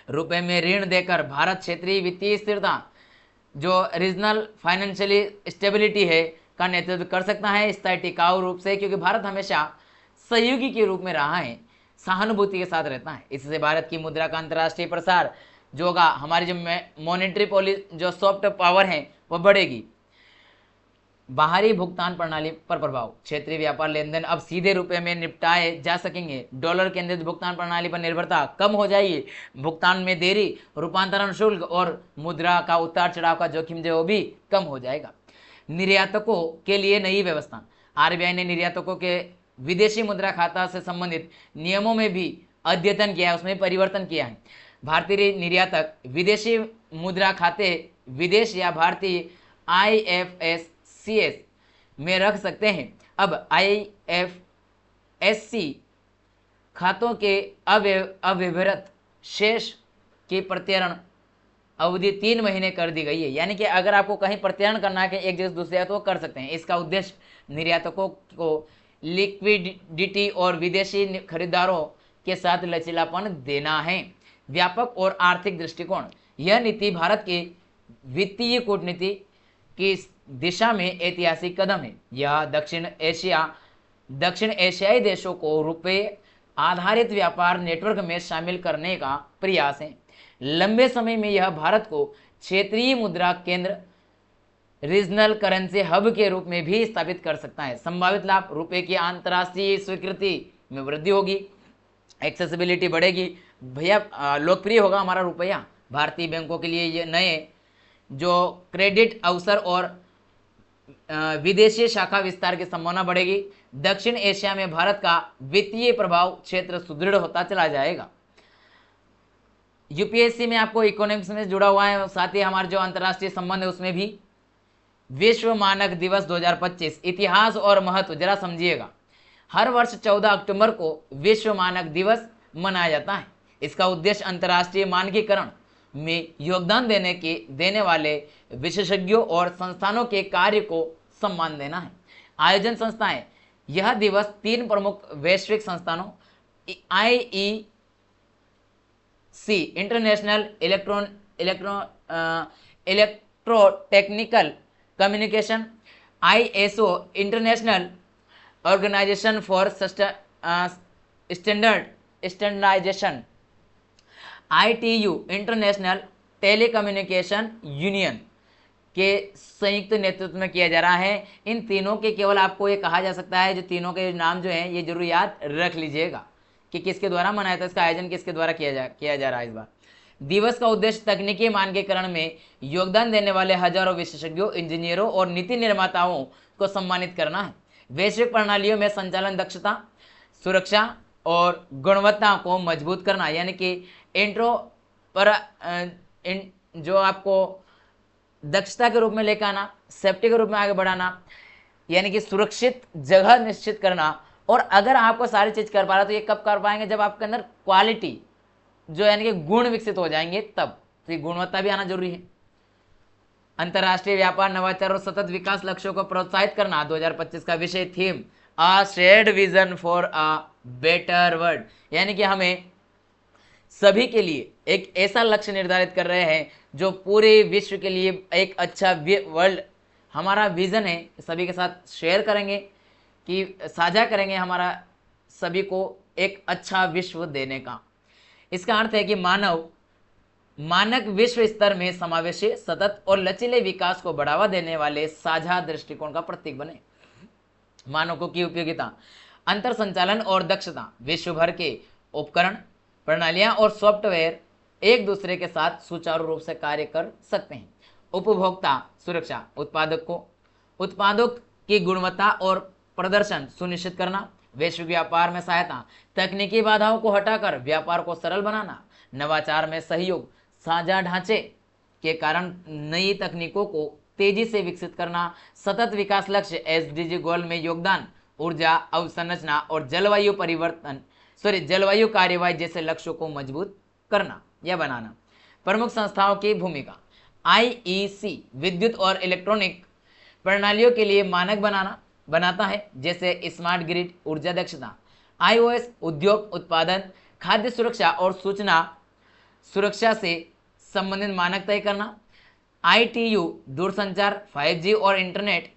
रुपए में ऋण देकर भारत क्षेत्रीय वित्तीय स्थिरता जो रीजनल फाइनेंशियली स्टेबिलिटी है का नेतृत्व कर सकता है स्थायी टिकाऊ रूप से, क्योंकि भारत हमेशा सहयोगी के रूप में रहा है, सहानुभूति के साथ रहता है। इससे भारत की मुद्रा का अंतर्राष्ट्रीय प्रसार जो होगा, हमारी जो मॉनेटरी पॉलिसी जो सॉफ्ट पावर है वो बढ़ेगी। बाहरी भुगतान प्रणाली पर प्रभाव, क्षेत्रीय व्यापार लेन देन अब सीधे रुपए में निपटाए जा सकेंगे। डॉलर केंद्रित भुगतान प्रणाली पर निर्भरता कम हो जाएगी। भुगतान में देरी, रूपांतरण शुल्क और मुद्रा का उतार चढ़ाव का जोखिम जो भी कम हो जाएगा। निर्यातकों के लिए नई व्यवस्था, आरबीआई ने निर्यातकों के विदेशी मुद्रा खाता से संबंधित नियमों में भी अद्यतन किया है, उसमें परिवर्तन किया है। भारतीय निर्यातक विदेशी मुद्रा खाते विदेश या भारतीय IFSCs में रख सकते हैं। अब IFSC खातों के अव्यवहृत शेष की प्रत्ययन अवधि 3 महीने कर दी गई है। यानी कि अगर आपको कहीं प्रत्ययन करना है कि एक जगह दूसरे तो कर सकते हैं। इसका उद्देश्य निर्यातकों को लिक्विडिटी और विदेशी खरीदारों के साथ लचीलापन देना है। व्यापक और आर्थिक दृष्टिकोण, यह नीति भारत की वित्तीय कूटनीति की दिशा में ऐतिहासिक कदम है। यह दक्षिण एशियाई देशों को रुपए आधारित व्यापार नेटवर्क में शामिल करने का प्रयास है। लंबे समय में यह भारत को क्षेत्रीय मुद्रा केंद्र रीजनल करेंसी हब के रूप में भी स्थापित कर सकता है। संभावित लाभ, रुपए की अंतर्राष्ट्रीय स्वीकृति में वृद्धि होगी, एक्सेसिबिलिटी बढ़ेगी, भैया लोकप्रिय होगा हमारा रुपया। भारतीय बैंकों के लिए ये नए जो क्रेडिट अवसर और विदेशी शाखा विस्तार की संभावना बढ़ेगी। दक्षिण एशिया में भारत का वित्तीय प्रभाव क्षेत्र सुदृढ़ होता चला जाएगा। यूपीएससी में आपको इकोनॉमिक्स में जुड़ा हुआ है, साथ ही हमारे जो अंतर्राष्ट्रीय संबंध है उसमें भी। विश्व मानक दिवस 2025 इतिहास और महत्व जरा समझिएगा। हर वर्ष 14 अक्टूबर को विश्व मानक दिवस मनाया जाता है। इसका उद्देश्य अंतर्राष्ट्रीय मानकीकरण में योगदान देने वाले विशेषज्ञों और संस्थानों के कार्य को सम्मान देना है। आयोजन संस्थाएं, यह दिवस 3 प्रमुख वैश्विक संस्थानों IEC international electrotechnical communication, ISO international organization for standardization, ITU international telecommunication union के संयुक्त नेतृत्व में किया जा रहा है। इन तीनों के केवल आपको ये कहा जा सकता है, जो तीनों के नाम जो हैं ये जरूर याद रख लीजिएगा कि किसके द्वारा मनाया था, इसका आयोजन किसके द्वारा किया जा रहा है इस बार। दिवस का उद्देश्य तकनीकी मानकीकरण में योगदान देने वाले हजारों विशेषज्ञों, इंजीनियरों और नीति निर्माताओं को सम्मानित करना है। वैश्विक प्रणालियों में संचालन दक्षता, सुरक्षा और गुणवत्ता को मजबूत करना, यानी कि जो आपको दक्षता के रूप में लेकर आना, सेफ्टी के रूप में आगे बढ़ाना, यानी कि सुरक्षित जगह निश्चित करना। और अगर आपको सारी चीज कर पा रहा तो ये कब कर पाएंगे, जब आपके अंदर क्वालिटी जो यानी कि गुण विकसित हो जाएंगे तब। तो ये गुणवत्ता भी आना जरूरी है। अंतरराष्ट्रीय व्यापार, नवाचार और सतत विकास लक्ष्यों को प्रोत्साहित करना 2025 का विषय theme. A shared vision for a better world, यानी कि हमें सभी के लिए एक ऐसा लक्ष्य निर्धारित कर रहे हैं जो पूरे विश्व के लिए एक अच्छा वर्ल्ड हमारा विजन है, सभी के साथ शेयर करेंगे कि साझा करेंगे हमारा सभी को एक अच्छा विश्व देने का। इसका अर्थ है कि मानक विश्व स्तर में समावेशी, सतत और लचीले विकास को बढ़ावा देने वाले साझा दृष्टिकोण का प्रतीक बने। मानकों की उपयोगिता, अंतर संचालन और दक्षता। विश्व भर के उपकरण, प्रणालियां और सॉफ्टवेयर एक दूसरे के साथ सुचारू रूप से कार्य कर सकते हैं। उपभोक्ता सुरक्षा, उत्पादों की गुणवत्ता और प्रदर्शन सुनिश्चित करना। वैश्विक व्यापार में सहायता, तकनीकी बाधाओं को हटाकर व्यापार को सरल बनाना। नवाचार में सहयोग, साझा ढांचे के कारण नई तकनीकों को तेजी से विकसित करना। सतत विकास लक्ष्य SDG गोल में योगदान, ऊर्जा अवसंरचना और जलवायु कार्यवाही जैसे लक्ष्यों को मजबूत करना या बनाना। प्रमुख संस्थाओं की भूमिका, IEC विद्युत और इलेक्ट्रॉनिक प्रणालियों के लिए मानक बनाता है, जैसे स्मार्ट ग्रिड, ऊर्जा दक्षता। IOS उद्योग, उत्पादन, खाद्य सुरक्षा और सूचना सुरक्षा से संबंधित मानक तय करना। ITU दूरसंचार, 5G और इंटरनेट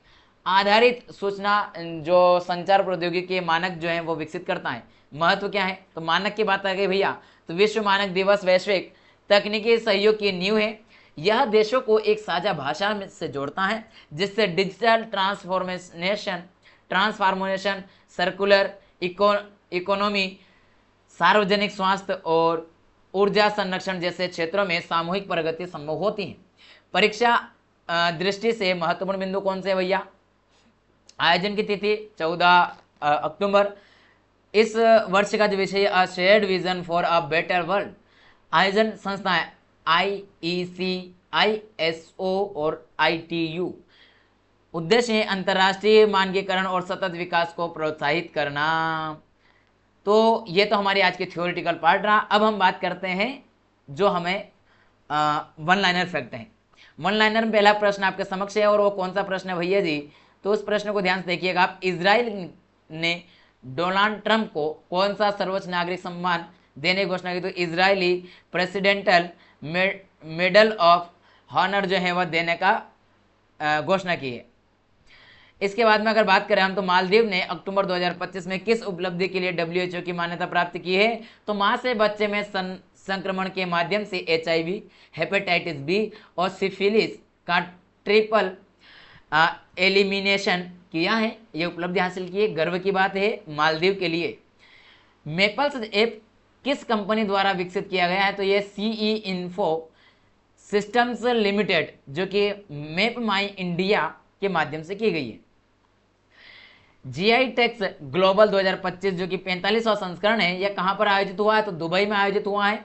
आधारित सूचना जो संचार प्रौद्योगिकी के मानक जो हैं वो विकसित करता है। महत्व क्या है, तो मानक की बात आ गई भैया, तो विश्व मानक दिवस वैश्विक तकनीकी सहयोग की नींव है। यह देशों को एक साझा भाषा से जोड़ता है, जिससे डिजिटल ट्रांसफॉर्मेशन, सर्कुलर इकोनॉमी, सार्वजनिक स्वास्थ्य और ऊर्जा संरक्षण जैसे क्षेत्रों में सामूहिक प्रगति संभव होती है। परीक्षा दृष्टि से महत्वपूर्ण बिंदु कौन से भैया, आयोजन की तिथि 14 अक्टूबर। इस वर्ष का जो विषय a shared vision for a better world. आयोजन संस्थाएं IEC, ISO और ITU। उद्देश्य है अंतर्राष्ट्रीय मानकीकरण और सतत विकास को प्रोत्साहित करना। तो ये तो हमारी आज की थ्योरेटिकल पार्ट रहा। अब हम बात करते हैं जो हमें वन लाइनर फैक्ट है। वन लाइनर में पहला प्रश्न आपके समक्ष है, और वो कौन सा प्रश्न है भैया जी, तो उस प्रश्न को ध्यान से देखिएगा आप। इजराइल ने डोनाल्ड ट्रंप को कौन सा सर्वोच्च नागरिक सम्मान देने की घोषणा की, तो Israeli presidential medal of honour जो है वह देने का घोषणा की है। इसके बाद में अगर बात करें हम, तो मालदीव ने अक्टूबर 2025 में किस उपलब्धि के लिए WHO की मान्यता प्राप्त की है, तो मां से बच्चे में संक्रमण के माध्यम से HIV, हेपेटाइटिस B और सिफिलिस का ट्रिपल एलिमिनेशन किया है। ये उपलब्धि हासिल की है, गर्व की बात है मालदीव के लिए। मेपल्स ऐप किस कंपनी द्वारा विकसित किया गया है, तो ये CE इन्फो सिस्टम्स लिमिटेड, जो कि मैप माई इंडिया के माध्यम से की गई है। जीआई टेक्स ग्लोबल 2025 जो कि 45वां संस्करण है, यह कहां पर आयोजित हुआ है? तो दुबई में आयोजित हुआ है।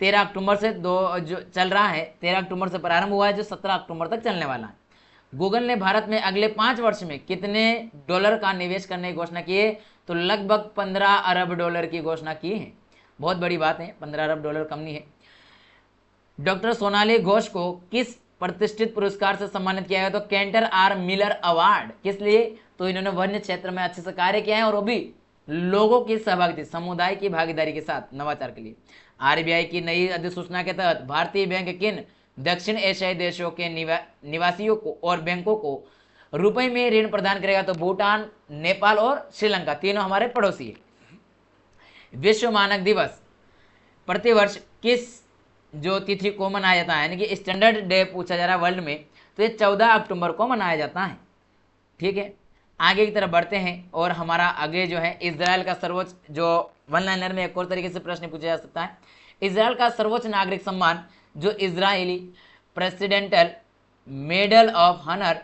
13 अक्टूबर से जो चल रहा है, 13 अक्टूबर से प्रारंभ हुआ है, जो 17 अक्टूबर तक चलने वाला है। गूगल ने भारत में अगले 5 वर्ष में कितने डॉलर का निवेश करने की घोषणा की है? तो लगभग 15 अरब डॉलर की घोषणा की है। बहुत बड़ी बात है, 15 अरब डॉलर कम नहीं है। डॉक्टर सोनाली घोष को किस प्रतिष्ठित पुरस्कार से सम्मानित किया गया? तो कैंटर आर मिलर अवार्ड। किस लिए? तो इन्होंने वन्य क्षेत्र में अच्छे से कार्य किया है और वो भी लोगों की सहभागिता, समुदाय की भागीदारी के साथ नवाचार के लिए। आरबीआई की नई अधिसूचना के तहत भारतीय बैंक किन दक्षिण एशियाई देशों के निवासियों को और बैंकों को रुपए में ऋण प्रदान करेगा? तो भूटान, नेपाल और श्रीलंका, तीनों हमारे पड़ोसी है। विश्व मानक दिवस प्रतिवर्ष किस जो तिथि को मनाया जाता है, यानी कि स्टैंडर्ड डे पूछा जा रहा है वर्ल्ड में, तो ये 14 अक्टूबर को मनाया जाता है। ठीक है, आगे की तरफ बढ़ते हैं और हमारा आगे जो है इजराइल का सर्वोच्च, जो वन लाइनर में एक और तरीके से प्रश्न पूछा जा सकता है, इजराइल का सर्वोच्च नागरिक सम्मान जो Israeli presidential medal of honour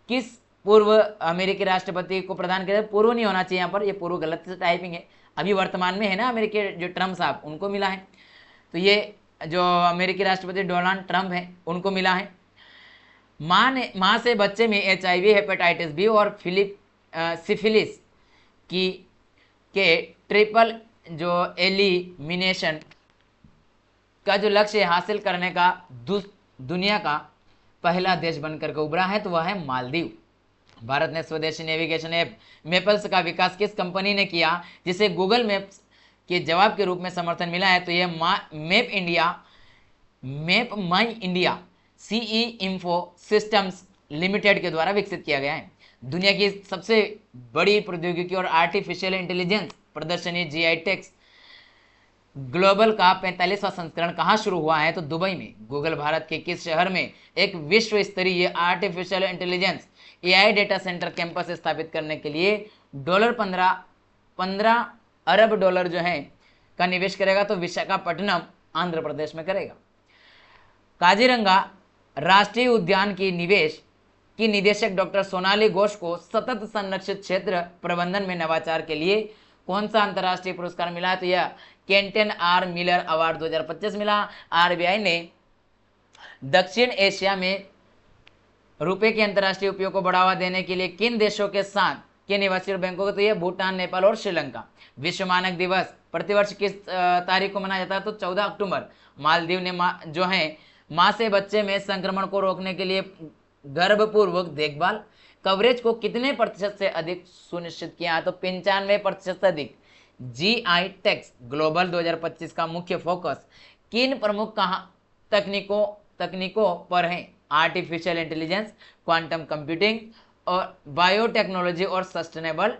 किस पूर्व अमेरिकी राष्ट्रपति को प्रदान किया? पूर्व नहीं होना चाहिए यहाँ पर, ये पूर्व गलत से टाइपिंग है। अभी वर्तमान में है ना अमेरिकी जो ट्रम्प साहब, उनको मिला है। तो ये जो अमेरिकी राष्ट्रपति डोनाल्ड ट्रम्प है, उनको मिला है। माँ से बच्चे में HIV, हेपेटाइटिस बी और सिफिलिस के ट्रिपल जो एलिमिनेशन का जो लक्ष्य हासिल करने का दुनिया का पहला देश बनकर के उभरा है, तो वह है मालदीव। भारत ने स्वदेशी नेविगेशन ऐप मैपल्स का विकास किस कंपनी ने किया, जिसे गूगल मैप्स के जवाब के रूप में समर्थन मिला है? तो यह Map My India CE info systems limited के द्वारा विकसित किया गया है। दुनिया की सबसे बड़ी प्रौद्योगिकी और आर्टिफिशियल इंटेलिजेंस प्रदर्शनी जीआई टेक्स ग्लोबल का 45वां संस्करण कहाँ शुरू हुआ है? तो दुबई में। गूगल भारत के किस शहर में एक विश्व स्तरीय artificial intelligence AI data centre campus स्थापित करने के लिए $15 अरब डॉलर जो है का निवेश करेगा? तो विशाखापट्टनम, आंध्र प्रदेश में करेगा। काजीरंगा राष्ट्रीय उद्यान की निदेशक डॉक्टर सोनाली घोष को सतत संरक्षित क्षेत्र प्रबंधन में नवाचार के लिए कौन सा अंतर्राष्ट्रीय पुरस्कार मिला? तो यह कैंटन आर मिलर अवार्ड 2025 मिला। आरबीआई ने दक्षिण एशिया में रुपए के अंतर्राष्ट्रीय उपयोग को बढ़ावा देने के लिए किन देशों के साथ के निवासी और बैंकों को? तो यह भूटान, नेपाल और श्रीलंका। विश्व मानक दिवस प्रतिवर्ष किस तारीख को मनाया जाता है? तो 14 अक्टूबर। मालदीव ने जो है माँ से बच्चे में संक्रमण को रोकने के लिए गर्भपूर्वक देखभाल कवरेज को कितने प्रतिशत से अधिक सुनिश्चित किया? तो 95% से अधिक। जीआई टेक्स ग्लोबल 2025 का मुख्य फोकस किन प्रमुख तकनीकों पर है? आर्टिफिशियल इंटेलिजेंस, क्वांटम कंप्यूटिंग और बायोटेक्नोलॉजी और सस्टेनेबल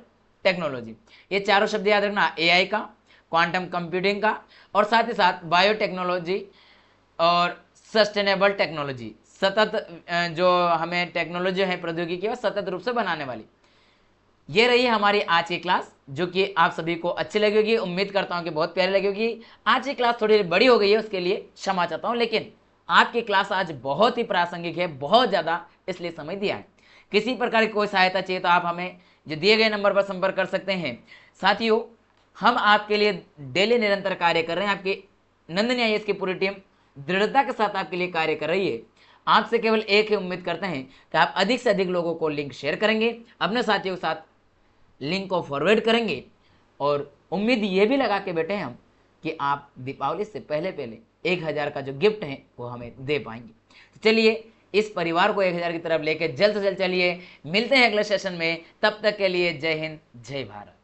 टेक्नोलॉजी। ये चारों शब्द याद रखना, AI का, क्वांटम कंप्यूटिंग का और साथ ही साथ बायोटेक्नोलॉजी और सस्टेनेबल टेक्नोलॉजी। सतत जो हमें टेक्नोलॉजी है प्रौद्योगिकी है सतत रूप से बनाने वाली। ये रही हमारी आज की क्लास, जो कि आप सभी को अच्छी लगेगी। उम्मीद करता हूँ कि बहुत प्यारी लगेगी। आज की क्लास थोड़ी बड़ी हो गई है, उसके लिए क्षमा चाहता हूँ, लेकिन आपकी क्लास आज बहुत ही प्रासंगिक है, बहुत ज़्यादा, इसलिए समय दिया है। किसी प्रकार की कोई सहायता चाहिए तो आप हमें जो दिए गए नंबर पर संपर्क कर सकते हैं। साथियों, हम आपके लिए डेली निरंतर कार्य कर रहे हैं। आपकी नंदनी IAS की पूरी टीम दृढ़ता के साथ आपके लिए कार्य कर रही है। आपसे केवल एक ही उम्मीद करते हैं कि आप अधिक से अधिक लोगों को लिंक शेयर करेंगे, अपने साथियों के साथ लिंक को फॉरवर्ड करेंगे और उम्मीद ये भी लगा के बैठे हैं हम कि आप दीपावली से पहले 1000 का जो गिफ्ट है वो हमें दे पाएंगे। तो चलिए इस परिवार को 1000 की तरफ लेके जल्द से जल्द चलिए। मिलते हैं अगले सेशन में, तब तक के लिए जय हिंद, जय भारत।